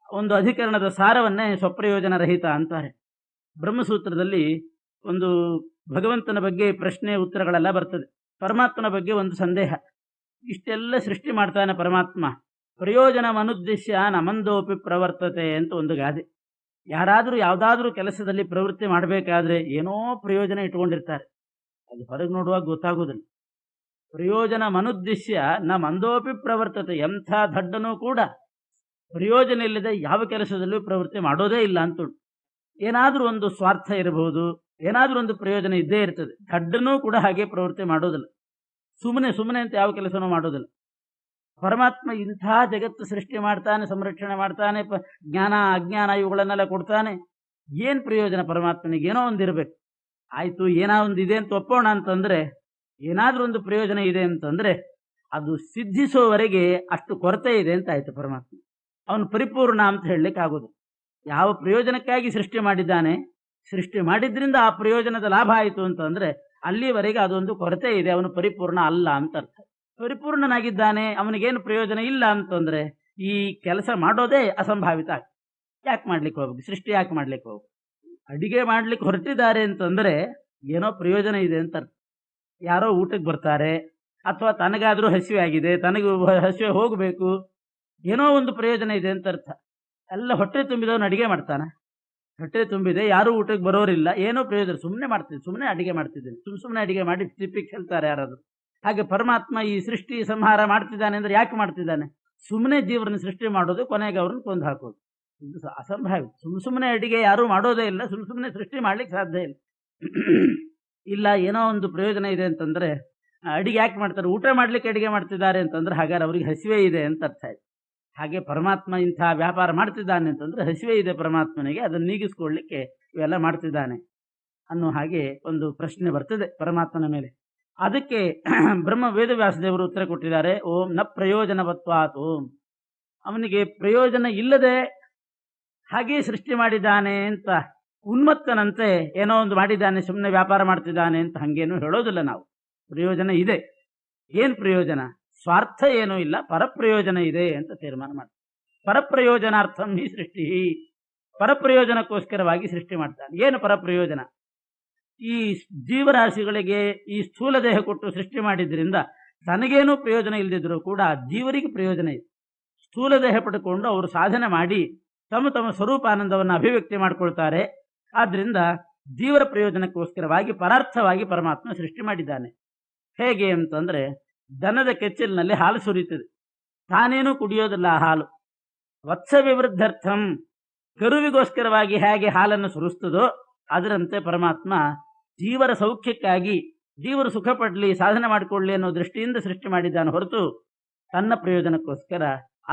ಒಂದು ಅಧಿಕರಣದ ಸಾರವನ್ನೇ ಸ್ವಪ್ರಯೋಜನ ರಹಿತ ಅಂತಾರೆ. ಬ್ರಹ್ಮಸೂತ್ರದಲ್ಲಿ ಒಂದು ಭಗವಂತನ ಬಗ್ಗೆ ಪ್ರಶ್ನೆ ಉತ್ತರಗಳೆಲ್ಲ ಬರ್ತದೆ. ಪರಮಾತ್ಮನ ಬಗ್ಗೆ ಒಂದು ಸಂದೇಹ. ಇಷ್ಟೆಲ್ಲ ಸೃಷ್ಟಿ ಮಾಡ್ತಾನೆ ಪರಮಾತ್ಮ, ಪ್ರಯೋಜನ ಮನುದ್ದೇಶ್ಯ ನಮಂದೋಪಿ ಪ್ರವರ್ತತೆ ಅಂತ ಒಂದು ಗಾದೆ. ಯಾರಾದರೂ ಯಾವುದಾದ್ರೂ ಕೆಲಸದಲ್ಲಿ ಪ್ರವೃತ್ತಿ ಮಾಡಬೇಕಾದ್ರೆ ಏನೋ ಪ್ರಯೋಜನ ಇಟ್ಕೊಂಡಿರ್ತಾರೆ, ಅದು ಹೊರಗೆ ನೋಡುವಾಗ ಗೊತ್ತಾಗೋದಿಲ್ಲ. ಪ್ರಯೋಜನ ಮನುದ್ದೇಶ್ಯ ನ ಮಂದೋಪಿ ಪ್ರವರ್ತತೆ. ಎಂಥ ದಡ್ಡನೂ ಕೂಡ ಪ್ರಯೋಜನ ಇಲ್ಲದೆ ಯಾವ ಕೆಲಸದಲ್ಲೂ ಪ್ರವೃತ್ತಿ ಮಾಡೋದೇ ಇಲ್ಲ ಅಂತ. ಏನಾದರೂ ಒಂದು ಸ್ವಾರ್ಥ ಇರಬಹುದು, ಏನಾದರೂ ಒಂದು ಪ್ರಯೋಜನ ಇದ್ದೇ ಇರ್ತದೆ. ದಡ್ಡನೂ ಕೂಡ ಹಾಗೆ ಪ್ರವೃತ್ತಿ ಮಾಡೋದಿಲ್ಲ. ಸುಮ್ಮನೆ ಅಂತ ಯಾವ ಕೆಲಸನೂ ಮಾಡೋದಿಲ್ಲ. ಪರಮಾತ್ಮ ಇಂಥ ಜಗತ್ತು ಸೃಷ್ಟಿ ಮಾಡ್ತಾನೆ, ಸಂರಕ್ಷಣೆ ಮಾಡ್ತಾನೆ, ಜ್ಞಾನ ಅಜ್ಞಾನ ಇವುಗಳನ್ನೆಲ್ಲ ಕೊಡ್ತಾನೆ. ಏನು ಪ್ರಯೋಜನ ಪರಮಾತ್ಮನಿಗೆ? ಏನೋ ಒಂದಿರಬೇಕು. ಆಯಿತು, ಏನೋ ಒಂದು ಇದೆ ಅಂತ ಒಪ್ಪೋಣ ಅಂತಂದರೆ, ಏನಾದರೂ ಒಂದು ಪ್ರಯೋಜನ ಇದೆ ಅಂತಂದರೆ ಅದು ಸಿದ್ಧಿಸೋವರೆಗೆ ಅಷ್ಟು ಕೊರತೆ ಇದೆ ಅಂತ ಆಯಿತು. ಪರಮಾತ್ಮ ಅವನು ಪರಿಪೂರ್ಣ ಅಂತ ಹೇಳಲಿಕ್ಕೆ ಆಗೋದು. ಯಾವ ಪ್ರಯೋಜನಕ್ಕಾಗಿ ಸೃಷ್ಟಿ ಮಾಡಿದ್ದಾನೆ, ಸೃಷ್ಟಿ ಮಾಡಿದ್ರಿಂದ ಆ ಪ್ರಯೋಜನದ ಲಾಭ ಆಯಿತು ಅಂತಂದರೆ ಅಲ್ಲಿವರೆಗೆ ಅದೊಂದು ಕೊರತೆ ಇದೆ, ಅವನು ಪರಿಪೂರ್ಣ ಅಲ್ಲ ಅಂತ ಅರ್ಥ. ಪರಿಪೂರ್ಣನಾಗಿದ್ದಾನೆ, ಅವನಿಗೇನು ಪ್ರಯೋಜನ ಇಲ್ಲ ಅಂತಂದರೆ ಈ ಕೆಲಸ ಮಾಡೋದೇ ಅಸಂಭಾವಿತ ಆಗ್ತದೆ. ಯಾಕೆ ಮಾಡ್ಲಿಕ್ಕೆ ಹೋಗ್ಬೇಕು? ಸೃಷ್ಟಿ ಯಾಕೆ ಮಾಡ್ಲಿಕ್ಕೆ ಹೋಗ್ಬೇಕು? ಅಡಿಗೆ ಮಾಡ್ಲಿಕ್ಕೆ ಹೊರಟಿದ್ದಾರೆ ಅಂತಂದರೆ ಏನೋ ಪ್ರಯೋಜನ ಇದೆ ಅಂತ ಅರ್ಥ. ಯಾರೋ ಊಟಕ್ಕೆ ಬರ್ತಾರೆ, ಅಥವಾ ತನಗಾದರೂ ಹಸಿವೆ ಆಗಿದೆ, ತನಗೂ ಹಸಿವೆ ಹೋಗಬೇಕು, ಏನೋ ಒಂದು ಪ್ರಯೋಜನ ಇದೆ ಅಂತ ಅರ್ಥ. ಎಲ್ಲ ಹೊಟ್ಟೆ ತುಂಬಿದವನು ಅಡಿಗೆ ಮಾಡ್ತಾನೆ, ಹೊಟ್ಟೆ ತುಂಬಿದೆ, ಯಾರೂ ಊಟಕ್ಕೆ ಬರೋರಿಲ್ಲ, ಏನೋ ಪ್ರಯೋಜನ, ಸುಮ್ಮನೆ ಮಾಡ್ತಿದ್ದೆ, ಸುಮ್ಮನೆ ಅಡಿಗೆ ಮಾಡ್ತಿದ್ದೇನೆ, ಸುಮ್ಮನೆ ಅಡಿಗೆ ಮಾಡಿ ತಿಪ್ಪಿಗೆ ಹೇಳ್ತಾರೆ ಯಾರಾದರೂ. ಹಾಗೆ ಪರಮಾತ್ಮ ಈ ಸೃಷ್ಟಿ ಸಂಹಾರ ಮಾಡ್ತಿದ್ದಾನೆ ಅಂದರೆ ಯಾಕೆ ಮಾಡ್ತಿದ್ದಾನೆ? ಸುಮ್ಮನೆ ಜೀವರನ್ನು ಸೃಷ್ಟಿ ಮಾಡೋದು, ಕೊನೆಗೆ ಅವ್ರನ್ನ ಕೊಂದು ಹಾಕೋದು. ಇದು ಅಸಂಭಾವಿತ. ಸುಮ್ಮನೆ ಅಡಿಗೆ ಯಾರೂ ಮಾಡೋದೇ ಇಲ್ಲ, ಸುಮ್ಮನೆ ಸೃಷ್ಟಿ ಮಾಡ್ಲಿಕ್ಕೆ ಸಾಧ್ಯ ಇಲ್ಲ. ಇಲ್ಲ ಏನೋ ಒಂದು ಪ್ರಯೋಜನ ಇದೆ ಅಂತಂದರೆ ಅಡಿಗೆ ಯಾಕೆ ಮಾಡ್ತಾರೆ? ಊಟ ಮಾಡ್ಲಿಕ್ಕೆ ಅಡಿಗೆ ಮಾಡ್ತಿದ್ದಾರೆ ಅಂತಂದ್ರೆ ಹಾಗಾದ್ರೆ ಅವ್ರಿಗೆ ಹಸಿವೆ ಇದೆ ಅಂತ ಅರ್ಥ ಆಯ್ತು. ಹಾಗೆ ಪರಮಾತ್ಮ ಇಂಥ ವ್ಯಾಪಾರ ಮಾಡ್ತಿದ್ದಾನೆ ಅಂತಂದ್ರೆ ಹಸಿವೆ ಇದೆ ಪರಮಾತ್ಮನಿಗೆ, ಅದನ್ನು ನೀಗಿಸ್ಕೊಳ್ಳಿಕ್ಕೆ ಇವೆಲ್ಲ ಮಾಡ್ತಿದ್ದಾನೆ ಅನ್ನೋ ಹಾಗೆ ಒಂದು ಪ್ರಶ್ನೆ ಬರ್ತದೆ ಪರಮಾತ್ಮನ ಮೇಲೆ. ಅದಕ್ಕೆ ಬ್ರಹ್ಮ ವೇದವ್ಯಾಸದೇವರು ಉತ್ತರ ಕೊಟ್ಟಿದ್ದಾರೆ. ಓಂ ನ ಪ್ರಯೋಜನವತ್ವಾತ್ ಓಂ. ಅವನಿಗೆ ಪ್ರಯೋಜನ ಇಲ್ಲದೆ ಹಾಗೆ ಸೃಷ್ಟಿ ಮಾಡಿದ್ದಾನೆ ಅಂತ ಉನ್ಮತ್ತನಂತೆ ಏನೋ ಒಂದು ಮಾಡಿದ್ದಾನೆ, ಸುಮ್ಮನೆ ವ್ಯಾಪಾರ ಮಾಡ್ತಿದ್ದಾನೆ ಅಂತ ಹಾಗೇನು ಹೇಳೋದಿಲ್ಲ ನಾವು. ಪ್ರಯೋಜನ ಇದೆ. ಏನು ಪ್ರಯೋಜನ? ಸ್ವಾರ್ಥ ಏನೂ ಇಲ್ಲ, ಪರಪ್ರಯೋಜನ ಇದೆ ಅಂತ ತೀರ್ಮಾನ ಮಾಡ್ತಾನೆ. ಪರಪ್ರಯೋಜನಾರ್ಥಂ ಹಿ ಸೃಷ್ಟಿ. ಪರಪ್ರಯೋಜನಕ್ಕೋಸ್ಕರವಾಗಿ ಸೃಷ್ಟಿ ಮಾಡ್ತಾನೆ. ಏನು ಪರಪ್ರಯೋಜನ? ಈ ಜೀವರಾಶಿಗಳಿಗೆ ಈ ಸ್ಥೂಲ ದೇಹ ಕೊಟ್ಟು ಸೃಷ್ಟಿ ಮಾಡಿದ್ರಿಂದ ತನಗೇನೂ ಪ್ರಯೋಜನ ಇಲ್ಲದಿದ್ರೂ ಕೂಡ ಜೀವರಿಗೆ ಪ್ರಯೋಜನ ಇದೆ. ಸ್ಥೂಲ ದೇಹ ಪಡ್ಕೊಂಡು ಅವರು ಸಾಧನೆ ಮಾಡಿ ತಮ್ಮ ತಮ್ಮ ಸ್ವರೂಪಾನಂದವನ್ನು ಅಭಿವ್ಯಕ್ತಿ ಮಾಡಿಕೊಳ್ತಾರೆ. ಆದ್ದರಿಂದ ಜೀವರ ಪ್ರಯೋಜನಕ್ಕೋಸ್ಕರವಾಗಿ ಪರಾರ್ಥವಾಗಿ ಪರಮಾತ್ಮ ಸೃಷ್ಟಿ ಮಾಡಿದ್ದಾನೆ. ಹೇಗೆ ಅಂತಂದರೆ, ದನದ ಕೆಚ್ಚಲಿನಲ್ಲಿ ಹಾಲು ಸುರಿಯುತ್ತದೆ, ತಾನೇನೂ ಕುಡಿಯೋದಿಲ್ಲ ಆ ಹಾಲು. ವತ್ಸ ವಿವೃದ್ಧರ್ಥಂ, ಕರುವಿಗೋಸ್ಕರವಾಗಿ ಹೇಗೆ ಹಾಲನ್ನು ಸುರಿಸ್ತದೋ ಅದರಂತೆ ಪರಮಾತ್ಮ ಜೀವರ ಸೌಖ್ಯಕ್ಕಾಗಿ, ಜೀವರು ಸುಖ ಪಡಲಿ, ಸಾಧನೆ ಮಾಡಿಕೊಳ್ಳಿ ಅನ್ನೋ ದೃಷ್ಟಿಯಿಂದ ಸೃಷ್ಟಿ ಮಾಡಿದ್ದಾನೆ ಹೊರತು ತನ್ನ ಪ್ರಯೋಜನಕ್ಕೋಸ್ಕರ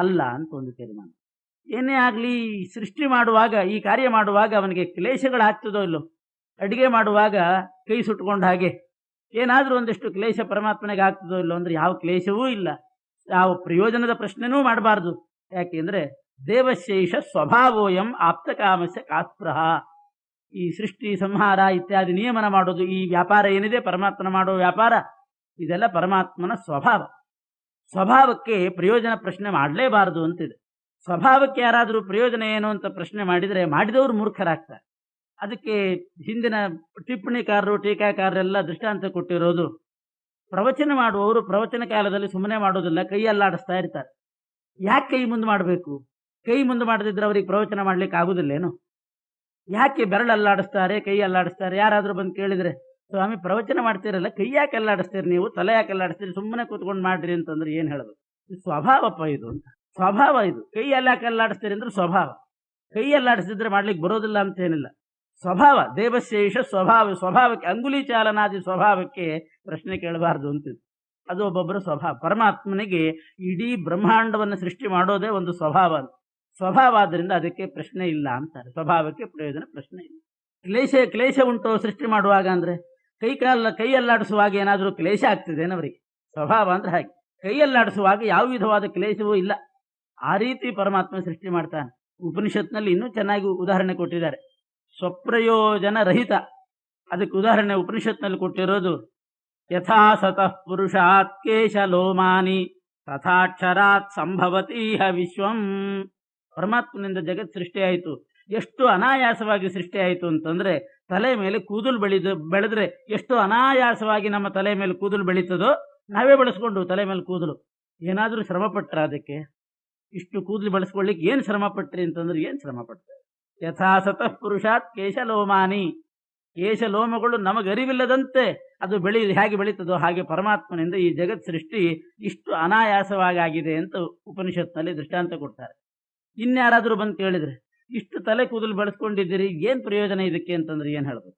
ಅಲ್ಲ ಅಂತ ಒಂದು ತೀರ್ಮಾನ. ಏನೇ ಆಗಲಿ, ಸೃಷ್ಟಿ ಮಾಡುವಾಗ, ಈ ಕಾರ್ಯ ಮಾಡುವಾಗ ಅವನಿಗೆ ಕ್ಲೇಶಗಳಾಗ್ತದೋ ಇಲ್ಲೋ. ಅಡುಗೆ ಮಾಡುವಾಗ ಕೈ ಸುಟ್ಕೊಂಡು ಹಾಗೆ ಏನಾದರೂ ಒಂದಿಷ್ಟು ಕ್ಲೇಶ ಪರಮಾತ್ಮನಿಗೆ ಆಗ್ತದೋ ಇಲ್ಲೋ ಅಂದರೆ ಯಾವ ಕ್ಲೇಶವೂ ಇಲ್ಲ, ಯಾವ ಪ್ರಯೋಜನದ ಪ್ರಶ್ನೆನೂ ಮಾಡಬಾರ್ದು. ಯಾಕೆಂದರೆ ದೇವಶೇಷ ಸ್ವಭಾವೋಯಂ ಆಪ್ತಕಾಮಸ್ಯ ಕಾಸ್ಪೃಹ. ಈ ಸೃಷ್ಟಿ ಸಂಹಾರ ಇತ್ಯಾದಿ ನಿಯಮನ ಮಾಡೋದು, ಈ ವ್ಯಾಪಾರ ಏನಿದೆ ಪರಮಾತ್ಮನ ಮಾಡೋ ವ್ಯಾಪಾರ, ಇದೆಲ್ಲ ಪರಮಾತ್ಮನ ಸ್ವಭಾವ. ಸ್ವಭಾವಕ್ಕೆ ಪ್ರಯೋಜನ ಪ್ರಶ್ನೆ ಮಾಡಲೇಬಾರದು ಅಂತಿದೆ. ಸ್ವಭಾವಕ್ಕೆ ಯಾರಾದರೂ ಪ್ರಯೋಜನ ಏನು ಅಂತ ಪ್ರಶ್ನೆ ಮಾಡಿದರೆ ಮಾಡಿದವರು ಮೂರ್ಖರಾಗ್ತಾರೆ. ಅದಕ್ಕೆ ಹಿಂದಿನ ಟಿಪ್ಪಣಿಕಾರರು, ಟೀಕಾಕಾರರೆಲ್ಲ ದೃಷ್ಟಾಂತ ಕೊಟ್ಟಿರೋದು, ಪ್ರವಚನ ಮಾಡುವವರು ಪ್ರವಚನ ಕಾಲದಲ್ಲಿ ಸುಮ್ಮನೆ ಮಾಡೋದಿಲ್ಲ, ಕೈ ಅಲ್ಲಾಡಿಸ್ತಾ ಇರ್ತಾರೆ. ಯಾಕೆ ಕೈ ಮುಂದೆ ಮಾಡಬೇಕು? ಕೈ ಮುಂದೆ ಮಾಡದಿದ್ರೆ ಅವರಿಗೆ ಪ್ರವಚನ ಮಾಡ್ಲಿಕ್ಕೆ ಆಗುದಿಲ್ಲೇನು? ಯಾಕೆ ಬೆರಳಲ್ಲಾಡಿಸ್ತಾರೆ, ಕೈ ಅಲ್ಲಾಡಿಸ್ತಾರೆ? ಯಾರಾದರೂ ಬಂದು ಕೇಳಿದರೆ, ಸ್ವಾಮಿ ಪ್ರವಚನ ಮಾಡ್ತೀರಲ್ಲ, ಕೈ ಯಾಕೆ ಅಲ್ಲಾಡಿಸ್ತೀರಿ ನೀವು, ತಲೆ ಯಾಕೆ ಅಲ್ಲಾಡಿಸ್ತೀರಿ, ಸುಮ್ಮನೆ ಕೂತ್ಕೊಂಡು ಮಾಡ್ರಿ ಅಂತಂದ್ರೆ ಏನು ಹೇಳಬೇಕು? ಇದು ಸ್ವಭಾವಪ್ಪ, ಇದು ಅಂತ ಸ್ವಭಾವ. ಇದು ಕೈ ಯಾಕೆ ಅಲ್ಲಾಡಿಸ್ತೀರಿ ಅಂದ್ರೆ ಸ್ವಭಾವ. ಕೈ ಅಲ್ಲಾಡಿಸಿದ್ರೆ ಮಾಡ್ಲಿಕ್ಕೆ ಬರೋದಿಲ್ಲ ಅಂತ ಏನಿಲ್ಲ, ಸ್ವಭಾವ. ದೇವಶೇಷ ಸ್ವಭಾವ. ಸ್ವಭಾವಕ್ಕೆ, ಅಂಗುಲಿ ಚಾಲನಾದಿ ಸ್ವಭಾವಕ್ಕೆ ಪ್ರಶ್ನೆ ಕೇಳಬಾರ್ದು ಅಂತಿದ್ದು. ಅದು ಒಬ್ಬೊಬ್ಬರ ಸ್ವಭಾವ. ಪರಮಾತ್ಮನಿಗೆ ಇಡೀ ಬ್ರಹ್ಮಾಂಡವನ್ನು ಸೃಷ್ಟಿ ಮಾಡೋದೇ ಒಂದು ಸ್ವಭಾವ ಅಂತ. ಸ್ವಭಾವ ಆದ್ದರಿಂದ ಅದಕ್ಕೆ ಪ್ರಶ್ನೆ ಇಲ್ಲ ಅಂತಾರೆ. ಸ್ವಭಾವಕ್ಕೆ ಪ್ರಯೋಜನ ಪ್ರಶ್ನೆ ಇಲ್ಲ. ಕ್ಲೇಶ ಉಂಟು ಸೃಷ್ಟಿ ಮಾಡುವಾಗ ಅಂದರೆ, ಕೈಯಲ್ಲಾಡಿಸುವಾಗ ಏನಾದರೂ ಕ್ಲೇಶ ಆಗ್ತಿದೇನವರಿಗೆ? ಸ್ವಭಾವ ಅಂದರೆ ಹಾಗೆ. ಕೈಯಲ್ಲಾಡಿಸುವಾಗ ಯಾವ ವಿಧವಾದ ಕ್ಲೇಶವೂ ಇಲ್ಲ. ಆ ರೀತಿ ಪರಮಾತ್ಮ ಸೃಷ್ಟಿ ಮಾಡ್ತಾನೆ. ಉಪನಿಷತ್ನಲ್ಲಿ ಇನ್ನೂ ಚೆನ್ನಾಗಿ ಉದಾಹರಣೆ ಕೊಟ್ಟಿದ್ದಾರೆ. ಸ್ವಪ್ರಯೋಜನ ರಹಿತ. ಅದಕ್ಕೆ ಉದಾಹರಣೆ ಉಪನಿಷತ್ನಲ್ಲಿ ಕೊಟ್ಟಿರೋದು, ಯಥಾ ಸತಃ ಪುರುಷಾತ್ ಕೇಶ ಲೋಮಾನಿ ತಥಾಕ್ಷರಾತ್ ಸಂಭವತೀಹ ವಿಶ್ವಂ. ಪರಮಾತ್ಮನಿಂದ ಜಗತ್ ಸೃಷ್ಟಿಯಾಯಿತು. ಎಷ್ಟು ಅನಾಯಾಸವಾಗಿ ಸೃಷ್ಟಿಯಾಯಿತು ಅಂತಂದರೆ, ತಲೆ ಮೇಲೆ ಕೂದಲು ಬೆಳೆದ್ರೆ ಎಷ್ಟು ಅನಾಯಾಸವಾಗಿ ನಮ್ಮ ತಲೆ ಮೇಲೆ ಕೂದಲು ಬೆಳೀತದೋ, ನಾವೇ ಬೆಳೆಸ್ಕೊಂಡು ತಲೆ ಮೇಲೆ ಕೂದಲು. ಏನಾದರೂ ಶ್ರಮಪಟ್ರ ಅದಕ್ಕೆ? ಇಷ್ಟು ಕೂದಲು ಬೆಳೆಸ್ಕೊಳ್ಳಿಕ್ಕೆ ಏನು ಶ್ರಮಪಟ್ರಿ ಅಂತಂದ್ರೆ ಏನು ಶ್ರಮಪಟ್ರೆ? ಯಥಾ ಸತಃ ಪುರುಷಾತ್ ಕೇಶಲೋಮಾನಿ. ಕೇಶಲೋಮಗಳು ನಮಗರಿವಿಲ್ಲದಂತೆ ಅದು ಹೇಗೆ ಬೆಳೀತದೋ ಹಾಗೆ ಪರಮಾತ್ಮನಿಂದ ಈ ಜಗತ್ ಸೃಷ್ಟಿ ಇಷ್ಟು ಅನಾಯಾಸವಾಗಿದೆ ಅಂತ ಉಪನಿಷತ್ನಲ್ಲಿ ದೃಷ್ಟಾಂತ ಕೊಡ್ತಾರೆ. ಇನ್ಯಾರಾದರೂ ಬಂದು ಕೇಳಿದರೆ, ಇಷ್ಟು ತಲೆ ಕೂದಲು ಬೆಳೆಸ್ಕೊಂಡಿದ್ದೀರಿ, ಏನು ಪ್ರಯೋಜನ ಇದಕ್ಕೆ ಅಂತಂದ್ರೆ ಏನು ಹೇಳ್ಬೋದು?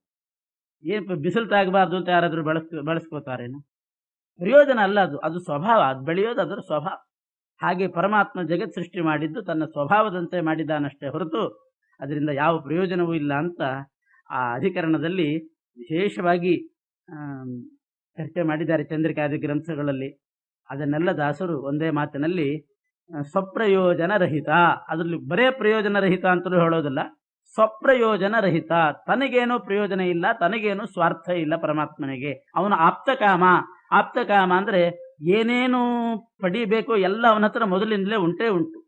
ಏನು ಬಿಸಿಲು ತಾಗಬಾರ್ದು ಅಂತ ಯಾರಾದರೂ ಬೆಳೆಸ್ಕೋತಾರೇನು? ಪ್ರಯೋಜನ ಅಲ್ಲ ಅದು. ಅದು ಸ್ವಭಾವ. ಅದು ಬೆಳೆಯೋದು ಅದರ ಸ್ವಭಾವ. ಹಾಗೆ ಪರಮಾತ್ಮ ಜಗತ್ ಸೃಷ್ಟಿ ಮಾಡಿದ್ದು ತನ್ನ ಸ್ವಭಾವದಂತೆ ಮಾಡಿದ್ದಾನಷ್ಟೇ ಹೊರತು ಅದರಿಂದ ಯಾವ ಪ್ರಯೋಜನವೂ ಇಲ್ಲ ಅಂತ ಆ ಅಧಿಕರಣದಲ್ಲಿ ವಿಶೇಷವಾಗಿ ಚರ್ಚೆ ಮಾಡಿದ್ದಾರೆ ಚಂದ್ರಿಕಾದಿ ಗ್ರಂಥಗಳಲ್ಲಿ. ಅದನ್ನೆಲ್ಲ ದಾಸರು ಒಂದೇ ಮಾತಿನಲ್ಲಿ ಸ್ವಪ್ರಯೋಜನ ರಹಿತ, ಅದರಲ್ಲಿ ಬರೇ ಪ್ರಯೋಜನ ರಹಿತ ಅಂತಲೂ ಹೇಳೋದಿಲ್ಲ, ಸ್ವಪ್ರಯೋಜನ ರಹಿತ, ತನಗೇನೂ ಪ್ರಯೋಜನ ಇಲ್ಲ, ತನಗೇನು ಸ್ವಾರ್ಥ ಇಲ್ಲ ಪರಮಾತ್ಮನಿಗೆ. ಅವನು ಆಪ್ತಕಾಮ. ಆಪ್ತಕಾಮ ಅಂದರೆ ಏನೇನು ಪಡಿಬೇಕೋ ಎಲ್ಲ ಅವನ ಹತ್ರ ಮೊದಲಿಂದಲೇ ಉಂಟೇ ಉಂಟು.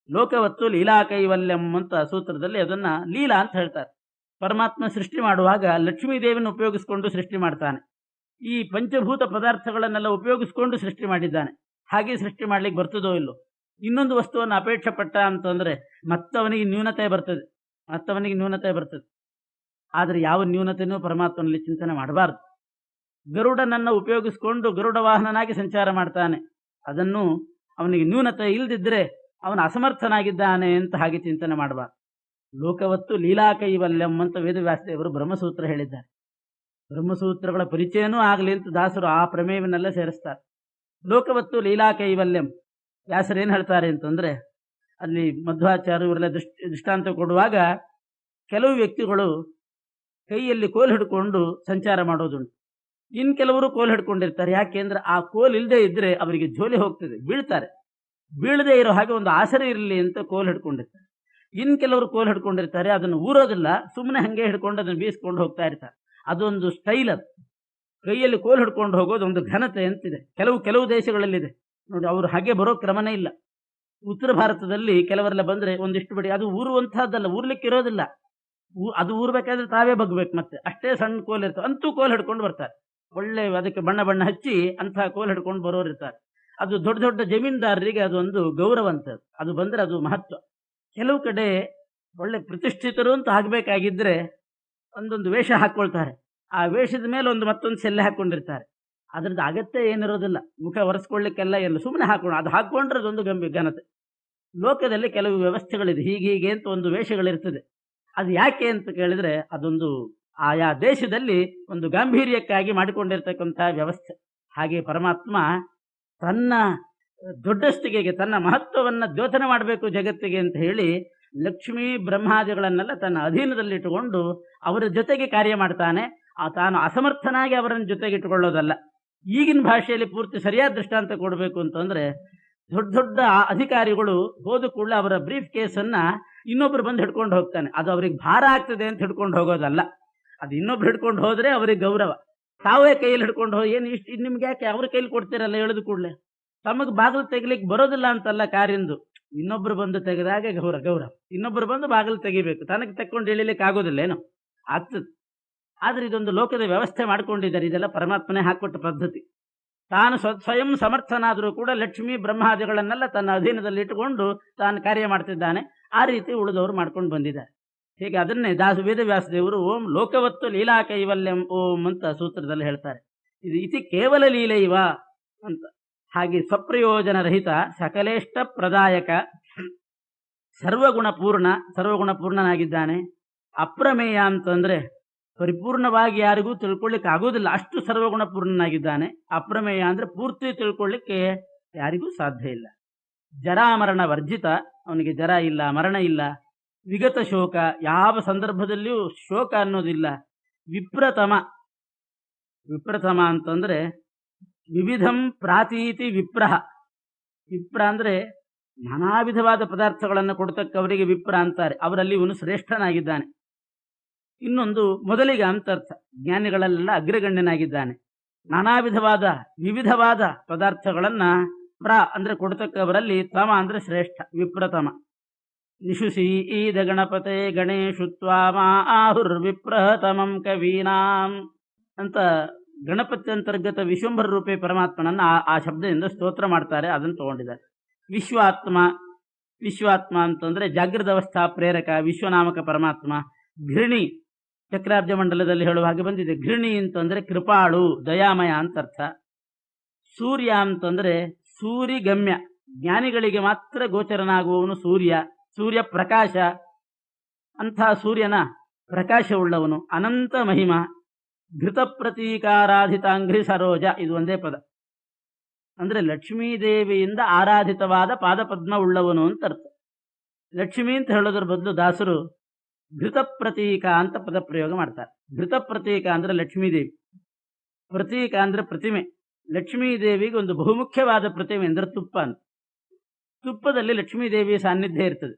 ಲೋಕವತ್ತು ಲೀಲಾ ಕೈವಲ್ಯಂ ಅಂತ ಸೂತ್ರದಲ್ಲಿ ಅದನ್ನ ಲೀಲಾ ಅಂತ ಹೇಳ್ತಾರೆ. ಪರಮಾತ್ಮ ಸೃಷ್ಟಿ ಮಾಡುವಾಗ ಲಕ್ಷ್ಮೀದೇವಿಯನ್ನು ಉಪಯೋಗಿಸಿಕೊಂಡು ಸೃಷ್ಟಿ ಮಾಡ್ತಾನೆ. ಈ ಪಂಚಭೂತ ಪದಾರ್ಥಗಳನ್ನೆಲ್ಲ ಉಪಯೋಗಿಸ್ಕೊಂಡು ಸೃಷ್ಟಿ ಮಾಡಿದ್ದಾನೆ. ಹಾಗೆ ಸೃಷ್ಟಿ ಮಾಡ್ಲಿಕ್ಕೆ ಬರ್ತದೋ ಇಲ್ಲೋ. ಇನ್ನೊಂದು ವಸ್ತುವನ್ನು ಅಪೇಕ್ಷೆ ಪಟ್ಟ ಅಂತಂದ್ರೆ ಮತ್ತವನಿಗೆ ನ್ಯೂನತೆ ಬರ್ತದೆ. ಆದರೆ ಯಾವ ನ್ಯೂನತೆಯೂ ಪರಮಾತ್ಮನಲ್ಲಿ ಚಿಂತನೆ ಮಾಡಬಾರ್ದು. ಗರುಡನನ್ನು ಉಪಯೋಗಿಸಿಕೊಂಡು ಗರುಡ ವಾಹನನಾಗಿ ಸಂಚಾರ ಮಾಡ್ತಾನೆ. ಅದನ್ನು ಅವನಿಗೆ ನ್ಯೂನತೆ ಇಲ್ಲದಿದ್ದರೆ ಅವನು ಅಸಮರ್ಥನಾಗಿದ್ದಾನೆ ಅಂತ ಹಾಗೆ ಚಿಂತನೆ ಮಾಡಬಾರ್ದು. ಲೋಕವತ್ತು ಲೀಲಾ ಕೈವಲ್ಯಂ ಅಂತ ವೇದವ್ಯಾಸದೇವರು ಬ್ರಹ್ಮಸೂತ್ರ ಹೇಳಿದ್ದಾರೆ. ಬ್ರಹ್ಮಸೂತ್ರಗಳ ಪರಿಚಯನೂ ಆಗಲಿ ಅಂತ ದಾಸರು ಆ ಪ್ರಮೇಯವನ್ನೆಲ್ಲ ಸೇರಿಸ್ತಾರೆ. ಲೋಕವತ್ತು ಲೀಲಾ ಕೈವಲ್ಯಂ ವ್ಯಾಸರೇನು ಹೇಳ್ತಾರೆ ಅಂತಂದರೆ, ಅಲ್ಲಿ ಮಧ್ವಾಚಾರ್ಯ ಇವರೆಲ್ಲ ದೃಷ್ಟಾಂತ ಕೊಡುವಾಗ ಕೆಲವು ವ್ಯಕ್ತಿಗಳು ಕೈಯಲ್ಲಿ ಕೋಲು ಹಿಡ್ಕೊಂಡು ಸಂಚಾರ ಮಾಡೋದುಂಟು. ಇನ್ನು ಕೆಲವರು ಕೋಲು ಹಿಡ್ಕೊಂಡಿರ್ತಾರೆ. ಯಾಕೆಂದ್ರೆ ಆ ಕೋಲು ಇಲ್ಲದೆ ಇದ್ದರೆ ಅವರಿಗೆ ಜೋಲಿ ಹೋಗ್ತದೆ, ಬೀಳ್ತಾರೆ. ಬೀಳದೇ ಇರೋ ಹಾಗೆ ಒಂದು ಆಸರೆ ಇರಲಿ ಅಂತ ಕೋಲು ಹಿಡ್ಕೊಂಡಿರ್ತಾರೆ. ಇನ್ನು ಕೆಲವರು ಕೋಲು ಹಿಡ್ಕೊಂಡಿರ್ತಾರೆ, ಅದನ್ನು ಊರೋದಿಲ್ಲ, ಸುಮ್ಮನೆ ಹಾಗೆ ಹಿಡ್ಕೊಂಡು ಅದನ್ನು ಬೀಸ್ಕೊಂಡು ಹೋಗ್ತಾ ಇರ್ತಾರೆ. ಅದೊಂದು ಸ್ಟೈಲ್. ಅದು ಕೈಯಲ್ಲಿ ಕೋಲು ಹಿಡ್ಕೊಂಡು ಹೋಗೋದು ಒಂದು ಘನತೆ ಅಂತಿದೆ. ಕೆಲವು ದೇಶಗಳಲ್ಲಿದೆ ನೋಡಿ, ಅವರು ಹಾಗೆ ಬರೋ ಕ್ರಮನೇ ಇಲ್ಲ. ಉತ್ತರ ಭಾರತದಲ್ಲಿ ಕೆಲವರೆಲ್ಲ ಬಂದರೆ ಒಂದಿಷ್ಟು ಬಡಿ ಅದು ಊರುವಂತಹದ್ದಲ್ಲ, ಊರ್ಲಿಕ್ಕೆ ಇರೋದಿಲ್ಲ. ಅದು ಊರ್ಬೇಕಾದ್ರೆ ತಾವೇ ಬಗ್ಬೇಕು, ಮತ್ತೆ ಅಷ್ಟೇ ಸಣ್ಣ ಕೋಲು ಇರ್ತವೆ. ಅಂತೂ ಕೋಲು ಹಿಡ್ಕೊಂಡು ಬರ್ತಾರೆ. ಒಳ್ಳೆ ಅದಕ್ಕೆ ಬಣ್ಣ ಹಚ್ಚಿ ಅಂತಹ ಕೋಲು ಹಿಡ್ಕೊಂಡು ಬರೋರು ಇರ್ತಾರೆ. ಅದು ದೊಡ್ಡ ದೊಡ್ಡ ಜಮೀನ್ದಾರರಿಗೆ ಅದೊಂದು ಗೌರವ ಅಂತದ್ದು. ಅದು ಬಂದರೆ ಅದು ಮಹತ್ವ. ಕೆಲವು ಕಡೆ ಒಳ್ಳೆ ಪ್ರತಿಷ್ಠಿತರು ಅಂತ ಆಗಬೇಕಾಗಿದ್ದರೆ ಒಂದೊಂದು ವೇಷ ಹಾಕ್ಕೊಳ್ತಾರೆ. ಆ ವೇಷದ ಮೇಲೆ ಮತ್ತೊಂದು ಸೆಲ್ಲೆ ಹಾಕ್ಕೊಂಡಿರ್ತಾರೆ. ಅದ್ರದ್ದು ಅಗತ್ಯ ಏನಿರೋದಿಲ್ಲ. ಮುಖ ಒರೆಸ್ಕೊಳ್ಳಿಕ್ಕೆಲ್ಲ ಎಲ್ಲ ಸುಮ್ಮನೆ ಹಾಕೊಂಡು ಅದು ಹಾಕ್ಕೊಂಡ್ರೆ ಅದೊಂದು ಘನತೆ. ಲೋಕದಲ್ಲಿ ಕೆಲವು ವ್ಯವಸ್ಥೆಗಳಿದೆ, ಹೀಗೆ ಅಂತ ಒಂದು ವೇಷಗಳಿರ್ತದೆ. ಅದು ಯಾಕೆ ಅಂತ ಕೇಳಿದರೆ ಅದೊಂದು ಆಯಾ ದೇಶದಲ್ಲಿ ಒಂದು ಗಾಂಭೀರ್ಯಕ್ಕಾಗಿ ಮಾಡಿಕೊಂಡಿರ್ತಕ್ಕಂಥ ವ್ಯವಸ್ಥೆ. ಹಾಗೆ ಪರಮಾತ್ಮ ತನ್ನ ದೊಡ್ಡಸ್ತಿಗೆಗೆ ತನ್ನ ಮಹತ್ವವನ್ನು ದ್ಯೋತನೆ ಮಾಡಬೇಕು ಜಗತ್ತಿಗೆ ಅಂತ ಹೇಳಿ ಲಕ್ಷ್ಮೀ ಬ್ರಹ್ಮಾದಿಗಳನ್ನೆಲ್ಲ ತನ್ನ ಅಧೀನದಲ್ಲಿಟ್ಟುಕೊಂಡು ಅವರ ಜೊತೆಗೆ ಕಾರ್ಯ ಮಾಡ್ತಾನೆ. ತಾನು ಅಸಮರ್ಥನಾಗಿ ಅವರನ್ನು ಜೊತೆಗೆ ಇಟ್ಟುಕೊಳ್ಳೋದಲ್ಲ. ಈಗಿನ ಭಾಷೆಯಲ್ಲಿ ಪೂರ್ತಿ ಸರಿಯಾದ ದೃಷ್ಟಾಂತ ಕೊಡಬೇಕು ಅಂತಂದರೆ, ದೊಡ್ಡ ಅಧಿಕಾರಿಗಳು ಹೋದ ಕೂಡಲೇ ಅವರ ಬ್ರೀಫ್ ಕೇಸನ್ನು ಇನ್ನೊಬ್ರು ಬಂದು ಹಿಡ್ಕೊಂಡು ಹೋಗ್ತಾನೆ. ಅದು ಅವ್ರಿಗೆ ಭಾರ ಆಗ್ತದೆ ಅಂತ ಹಿಡ್ಕೊಂಡು ಹೋಗೋದಲ್ಲ. ಅದು ಇನ್ನೊಬ್ರು ಹಿಡ್ಕೊಂಡು ಹೋದರೆ ಅವ್ರಿಗೆ ಗೌರವ. ತಾವೇ ಕೈಯಲ್ಲಿ ಹಿಡ್ಕೊಂಡು ಹೋಗಿ ಏನು ಇಷ್ಟು ನಿಮ್ಗೆ ಯಾಕೆ ಅವ್ರ ಕೈಲಿ ಕೊಡ್ತೀರಲ್ಲ ಹೇಳಿದ ಕೂಡಲೇ. ತಮಗೆ ಬಾಗಿಲು ತೆಗಿಲಿಕ್ಕೆ ಬರೋದಿಲ್ಲ ಅಂತಲ್ಲ ಕಾರಿಂದು, ಇನ್ನೊಬ್ರು ಬಂದು ತೆಗೆದಾಗ ಗೌರವ. ಇನ್ನೊಬ್ರು ಬಂದು ಬಾಗಿಲು ತೆಗಿಬೇಕು, ತನಗೆ ತೆಕ್ಕೊಂಡು ಇಳಿಲಿಕ್ಕೆ ಆಗೋದಿಲ್ಲ, ಏನೋ ಆಗ್ತದೆ. ಆದರೆ ಇದೊಂದು ಲೋಕದ ವ್ಯವಸ್ಥೆ ಮಾಡ್ಕೊಂಡಿದ್ದಾರೆ. ಇದೆಲ್ಲ ಪರಮಾತ್ಮನೇ ಹಾಕ್ಕೊಟ್ಟ ಪದ್ಧತಿ. ತಾನು ಸ್ವಯಂ ಸಮರ್ಥನಾದರೂ ಕೂಡ ಲಕ್ಷ್ಮೀ ಬ್ರಹ್ಮಾದಿಗಳನ್ನೆಲ್ಲ ತನ್ನ ಅಧೀನದಲ್ಲಿ ಇಟ್ಟುಕೊಂಡು ತಾನು ಕಾರ್ಯ ಮಾಡ್ತಿದ್ದಾನೆ. ಆ ರೀತಿ ಉಳಿದವರು ಮಾಡ್ಕೊಂಡು ಬಂದಿದ್ದಾರೆ. ಹೀಗೆ ಅದನ್ನೇ ವೇದವ್ಯಾಸದೇವರು ಓಂ ಲೋಕವತ್ತು ಲೀಲಾ ಕೈವಲ್ಯಂ ಓಂ ಅಂತ ಸೂತ್ರದಲ್ಲಿ ಹೇಳ್ತಾರೆ. ಇದು ಇತಿ ಕೇವಲ ಲೀಲೈವ ಅಂತ. ಹಾಗೆ ಸ್ವಪ್ರಯೋಜನ ರಹಿತ, ಸಕಲೇಷ್ಟ ಪ್ರದಾಯಕ, ಸರ್ವಗುಣಪೂರ್ಣನಾಗಿದ್ದಾನೆ. ಅಪ್ರಮೇಯ ಅಂತಂದರೆ ಪರಿಪೂರ್ಣವಾಗಿ ಯಾರಿಗೂ ತಿಳ್ಕೊಳ್ಳಿಕ್ಕೆ ಆಗೋದಿಲ್ಲ, ಅಷ್ಟು ಸರ್ವಗುಣಪೂರ್ಣನಾಗಿದ್ದಾನೆ. ಅಪ್ರಮೇಯ ಅಂದರೆ ಪೂರ್ತಿ ತಿಳ್ಕೊಳ್ಳಿಕ್ಕೆ ಯಾರಿಗೂ ಸಾಧ್ಯ ಇಲ್ಲ. ಜರಾಮರಣ ವರ್ಜಿತ, ಅವನಿಗೆ ಜರ ಇಲ್ಲ, ಮರಣ ಇಲ್ಲ. ವಿಗತ ಶೋಕ, ಯಾವ ಸಂದರ್ಭದಲ್ಲಿಯೂ ಶೋಕ ಅನ್ನೋದಿಲ್ಲ. ವಿಪ್ರತಮ ಅಂತಂದರೆ ವಿವಿಧಂ ಪ್ರಾತೀತಿ ವಿಪ್ರಹ. ವಿಪ್ರ ಅಂದರೆ ನಾನಾ ವಿಧವಾದ ಪದಾರ್ಥಗಳನ್ನು ಕೊಡ್ತಕ್ಕವರಿಗೆ ವಿಪ್ರ ಅಂತಾರೆ. ಅವರಲ್ಲಿ ಇವನು ಶ್ರೇಷ್ಠನಾಗಿದ್ದಾನೆ. ಇನ್ನೊಂದು ಮೊದಲಿಗೆ ಅಂತರ್ಥ, ಜ್ಞಾನಿಗಳಲ್ಲೆಲ್ಲ ಅಗ್ರಗಣ್ಯನಾಗಿದ್ದಾನೆ. ನಾನಾ ವಿವಿಧವಾದ ಪದಾರ್ಥಗಳನ್ನು ಪ್ರ ಅಂದರೆ ಕೊಡ್ತಕ್ಕವರಲ್ಲಿ ತಮ ಅಂದರೆ ಶ್ರೇಷ್ಠ, ವಿಪ್ರತಮ. ನಿಶುಸಿ ಈದ ಗಣಪತೆ ಗಣೇಶುತ್ವಾಮ ಆಹುರ್ವಿಪ್ರತಮಂ ಕವೀನಾಂ ಅಂತ ಗಣಪತಿ ಅಂತರ್ಗತ ವಿಶ್ವಂಭರ ರೂಪೇ ಪರಮಾತ್ಮನನ್ನು ಆ ಶಬ್ದದಿಂದ ಸ್ತೋತ್ರ ಮಾಡ್ತಾರೆ. ಅದನ್ನು ತಗೊಂಡಿದ್ದಾರೆ. ವಿಶ್ವಾತ್ಮ ಅಂತಂದರೆ ಜಾಗೃತ ಅವಸ್ಥಾ ಪ್ರೇರಕ, ವಿಶ್ವನಾಮಕ ಪರಮಾತ್ಮ. ಘೃಣಿ, ಚಕ್ರಾಬ್ಜ ಮಂಡಲದಲ್ಲಿ ಹೇಳುವ ಹಾಗೆ ಬಂದಿದೆ. ಘೃಣಿ ಅಂತಂದರೆ ಕೃಪಾಳು, ದಯಾಮಯ ಅಂತರ್ಥ. ಸೂರ್ಯ ಅಂತಂದರೆ ಸೂರಿಗಮ್ಯ, ಜ್ಞಾನಿಗಳಿಗೆ ಮಾತ್ರ ಗೋಚರನಾಗುವವನು ಸೂರ್ಯ ಪ್ರಕಾಶ. ಅಂಥ ಸೂರ್ಯನ ಪ್ರಕಾಶವುಳ್ಳವನು. ಅನಂತ ಮಹಿಮ. ಘೃತ ಪ್ರತೀಕಾರಾಧಿತಾಂಘ್ರಿ ಸರೋಜ, ಇದು ಒಂದೇ ಪದ. ಅಂದ್ರೆ ಲಕ್ಷ್ಮೀದೇವಿಯಿಂದ ಆರಾಧಿತವಾದ ಪಾದಪದ್ಮ ಉಳ್ಳವನು ಅಂತ ಅರ್ಥ. ಲಕ್ಷ್ಮಿ ಅಂತ ಹೇಳೋದ್ರ ಬದಲು ದಾಸರು ಘೃತ ಪ್ರತೀಕ ಅಂತ ಪದ ಪ್ರಯೋಗ ಮಾಡ್ತಾರೆ. ಘೃತ ಪ್ರತೀಕ ಅಂದ್ರೆ ಲಕ್ಷ್ಮೀದೇವಿ, ಪ್ರತೀಕ ಅಂದ್ರೆ ಪ್ರತಿಮೆ. ಲಕ್ಷ್ಮೀದೇವಿಗೆ ಒಂದು ಬಹುಮುಖ್ಯವಾದ ಪ್ರತಿಮೆ ಅಂದ್ರೆ ತುಪ್ಪ ಅಂತ. ತುಪ್ಪದಲ್ಲಿ ಲಕ್ಷ್ಮೀದೇವಿಯ ಸಾನ್ನಿಧ್ಯ ಇರ್ತದೆ.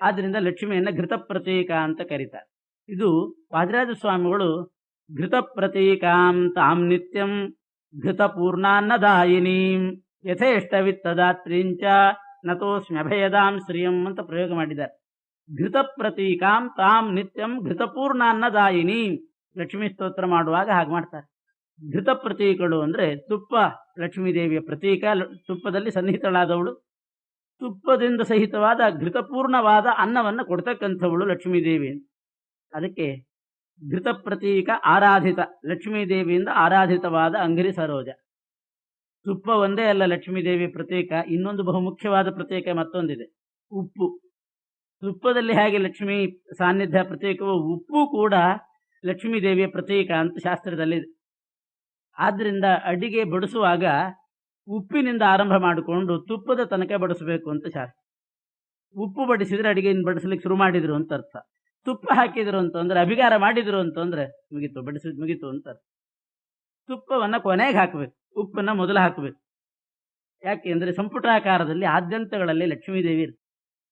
ಆದ್ರಿಂದ ಲಕ್ಷ್ಮಿಯನ್ನ ಘೃತ ಪ್ರತೀಕ ಅಂತ ಕರೀತಾರೆ. ಇದು ವಾದಿರಾಜ ಸ್ವಾಮಿಗಳು ಘೃತ ಪ್ರತೀಕಾಂ ತಾಂ ನಿತ್ಯಂ ಘೃತ ಪೂರ್ಣಾನ್ನದಾಯಿನೀಂ ಯಥೇಷ್ಟವಿತ್ತದಾತ್ರಿಂಚ ನತೋಸ್ಮ್ಯಭಯದಾಂ ಶ್ರಿಯಂ ಅಂತ ಪ್ರಯೋಗ ಮಾಡಿದ್ದಾರೆ. ಘೃತ ಪ್ರತೀಕಾಂ ತಾಂ ನಿತ್ಯಂ ಘೃತಪೂರ್ಣಾನ್ನದಾಯಿನಿ. ಲಕ್ಷ್ಮೀ ಸ್ತೋತ್ರ ಮಾಡುವಾಗ ಹಾಗೆ ಮಾಡ್ತಾರೆ. ಘೃತ ಪ್ರತೀಕಗಳು ಅಂದ್ರೆ ತುಪ್ಪ ಲಕ್ಷ್ಮೀದೇವಿಯ ಪ್ರತೀಕ. ತುಪ್ಪದಲ್ಲಿ ಸನ್ನಿಹಿತಳಾದವಳು, ತುಪ್ಪದಿಂದ ಸಹಿತವಾದ ಘೃತಪೂರ್ಣವಾದ ಅನ್ನವನ್ನು ಕೊಡ್ತಕ್ಕಂಥವಳು ಲಕ್ಷ್ಮೀದೇವಿ. ಅದಕ್ಕೆ ಘೃತ ಪ್ರತೀಕ ಆರಾಧಿತ, ಲಕ್ಷ್ಮೀದೇವಿಯಿಂದ ಆರಾಧಿತವಾದ ಅಂಗರಿ ಸರೋಜ. ತುಪ್ಪ ಒಂದೇ ಅಲ್ಲ ಲಕ್ಷ್ಮೀದೇವಿ ಪ್ರತೀಕ, ಇನ್ನೊಂದು ಬಹುಮುಖ್ಯವಾದ ಪ್ರತೀಕ ಮತ್ತೊಂದಿದೆ, ಉಪ್ಪು. ತುಪ್ಪದಲ್ಲಿ ಹೇಗೆ ಲಕ್ಷ್ಮೀ ಸಾನ್ನಿಧ್ಯ ಪ್ರತೀಕವೋ ಉಪ್ಪು ಕೂಡ ಲಕ್ಷ್ಮೀದೇವಿಯ ಪ್ರತೀಕ ಅಂತ ಶಾಸ್ತ್ರದಲ್ಲಿದೆ. ಆದ್ರಿಂದ ಅಡಿಗೆ ಬಡಿಸುವಾಗ ಉಪ್ಪಿನಿಂದ ಆರಂಭ ಮಾಡಿಕೊಂಡು ತುಪ್ಪದ ತನಕ ಬಡಿಸಬೇಕು ಅಂತ ಶಾಸ್ತ್ರ. ಉಪ್ಪು ಬಡಿಸಿದ್ರೆ ಅಡಿಗೆಯನ್ನು ಬಡಿಸ್ಲಿಕ್ಕೆ ಶುರು ಮಾಡಿದ್ರು ಅಂತ ಅರ್ಥ. ತುಪ್ಪ ಹಾಕಿದ್ರು ಅಂತಂದ್ರೆ, ಅಭಿಗಾರ ಮಾಡಿದ್ರು ಅಂತಂದ್ರೆ ಮುಗಿತು, ಬಡಿಸಿದ್ ಮುಗಿತು ಅಂತ ಅರ್ಥ. ತುಪ್ಪವನ್ನ ಕೊನೆಗೆ ಹಾಕಬೇಕು, ಉಪ್ಪನ್ನ ಮೊದಲು ಹಾಕಬೇಕು. ಯಾಕೆ ಅಂದ್ರೆ ಸಂಪುಟಾಕಾರದಲ್ಲಿ ಆದ್ಯಂತಗಳಲ್ಲಿ ಲಕ್ಷ್ಮೀದೇವಿ ಇರ್ತದೆ.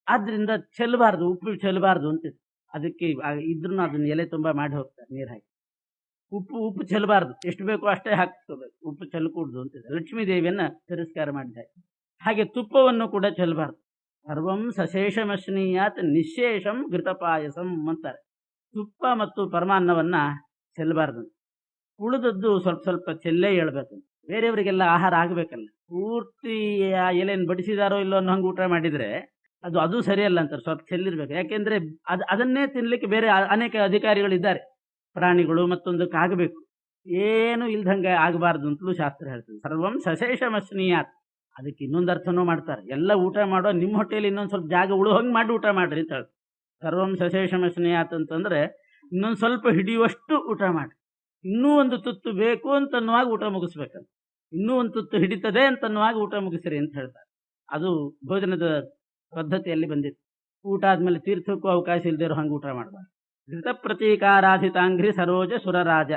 ಆದ್ರಿಂದ ಚೆಲ್ಲಬಾರ್ದು, ಉಪ್ಪು ಚೆಲ್ಲಬಾರ್ದು ಅಂತ. ಅದಕ್ಕೆ ಇದ್ರೂ ಅದನ್ನ ಎಲೆ ತುಂಬಾ ಮಾಡಿ ಹೋಗ್ತಾರೆ ನೀರು ಹಾಕಿ. ಉಪ್ಪು ಚೆಲ್ಲಬಾರ್ದು, ಎಷ್ಟು ಬೇಕೋ ಅಷ್ಟೇ ಹಾಕಿಸ್ಕೋಬೇಕು, ಉಪ್ಪು ಚೆಲ್ಲಕೂಡ್ದು ಅಂತಿದೆ. ಲಕ್ಷ್ಮೀದೇವಿಯನ್ನ ತಿರಸ್ಕಾರ ಮಾಡಿದ್ದಾರೆ. ಹಾಗೆ ತುಪ್ಪವನ್ನು ಕೂಡ ಚೆಲ್ಲಬಾರ್ದು. ಸರ್ವಂ ಸಶೇಷಮಶ್ನೀಯಾತ್ ನಿಶೇಷಂ ಘೃತಪಾಯಸಂ ಅಂತಾರೆ. ತುಪ್ಪ ಮತ್ತು ಪರಮಾನ್ನವನ್ನ ಚೆಲ್ಲಬಾರ್ದು, ಉಳಿದದ್ದು ಸ್ವಲ್ಪ ಸ್ವಲ್ಪ ಚೆಲ್ಲೇ ಹೇಳ್ಬೇಕು. ಬೇರೆಯವರಿಗೆಲ್ಲ ಆಹಾರ ಆಗಬೇಕಲ್ಲ, ಪೂರ್ತಿ ಎಲೆಯನ್ನು ಬಡಿಸಿದಾರೋ ಇಲ್ಲೋ ಅನ್ನೋ ಹಂಗೆ ಊಟ ಮಾಡಿದ್ರೆ ಅದು ಸರಿಯಲ್ಲ ಅಂತಾರೆ. ಸ್ವಲ್ಪ ಚೆಲ್ಲಿರ್ಬೇಕು. ಯಾಕೆಂದ್ರೆ ಅದನ್ನೇ ತಿನ್ಲಿಕ್ಕೆ ಬೇರೆ ಅನೇಕ ಅಧಿಕಾರಿಗಳಿದ್ದಾರೆ, ಪ್ರಾಣಿಗಳು ಮತ್ತೊಂದಕ್ಕಾಗಬೇಕು. ಏನು ಇಲ್ದಂಗೆ ಆಗಬಾರ್ದು ಅಂತಲೂ ಶಾಸ್ತ್ರ ಹೇಳ್ತದೆ. ಸರ್ವಂ ಸಶೇಷಮಶ್ನೀಯಾತ್. ಅದಕ್ಕೆ ಇನ್ನೊಂದು ಅರ್ಥನೂ ಮಾಡ್ತಾರೆ. ಎಲ್ಲ ಊಟ ಮಾಡೋ ನಿಮ್ಮ ಹೊಟ್ಟೆಯಲ್ಲಿ ಇನ್ನೊಂದು ಸ್ವಲ್ಪ ಜಾಗ ಉಳು ಹಂಗೆ ಮಾಡಿ ಊಟ ಮಾಡ್ರಿ ಅಂತ ಹೇಳ್ತಾರೆ. ಸರ್ವಂ ಸಶೇಷಮಶ್ನೀಯಾತ್ ಅಂತಂದ್ರೆ ಇನ್ನೊಂದು ಸ್ವಲ್ಪ ಹಿಡಿಯುವಷ್ಟು ಊಟ ಮಾಡಿ, ಇನ್ನೂ ಒಂದು ತುತ್ತು ಬೇಕು ಅಂತನ್ನುವಾಗ ಊಟ ಮುಗಿಸ್ಬೇಕಂತ, ಇನ್ನೂ ಒಂದು ತುತ್ತು ಹಿಡಿತದೆ ಅಂತನ್ನುವಾಗ ಊಟ ಮುಗಿಸ್ರಿ ಅಂತ ಹೇಳ್ತಾರೆ. ಅದು ಭೋಜನದ ಪದ್ಧತಿಯಲ್ಲಿ ಬಂದಿತ್ತು. ಊಟ ಆದ್ಮೇಲೆ ತೀರ್ಥಕ್ಕೂ ಅವಕಾಶ ಇಲ್ಲದೆ ಇರೋ ಹಂಗೆ ಊಟ ಮಾಡಬಾರ್ದು. ಘೃತ ಪ್ರತೀಕಾರಾಧಿತಾಂಘ್ರಿ ಸರೋಜ ಸುರರಾಜ.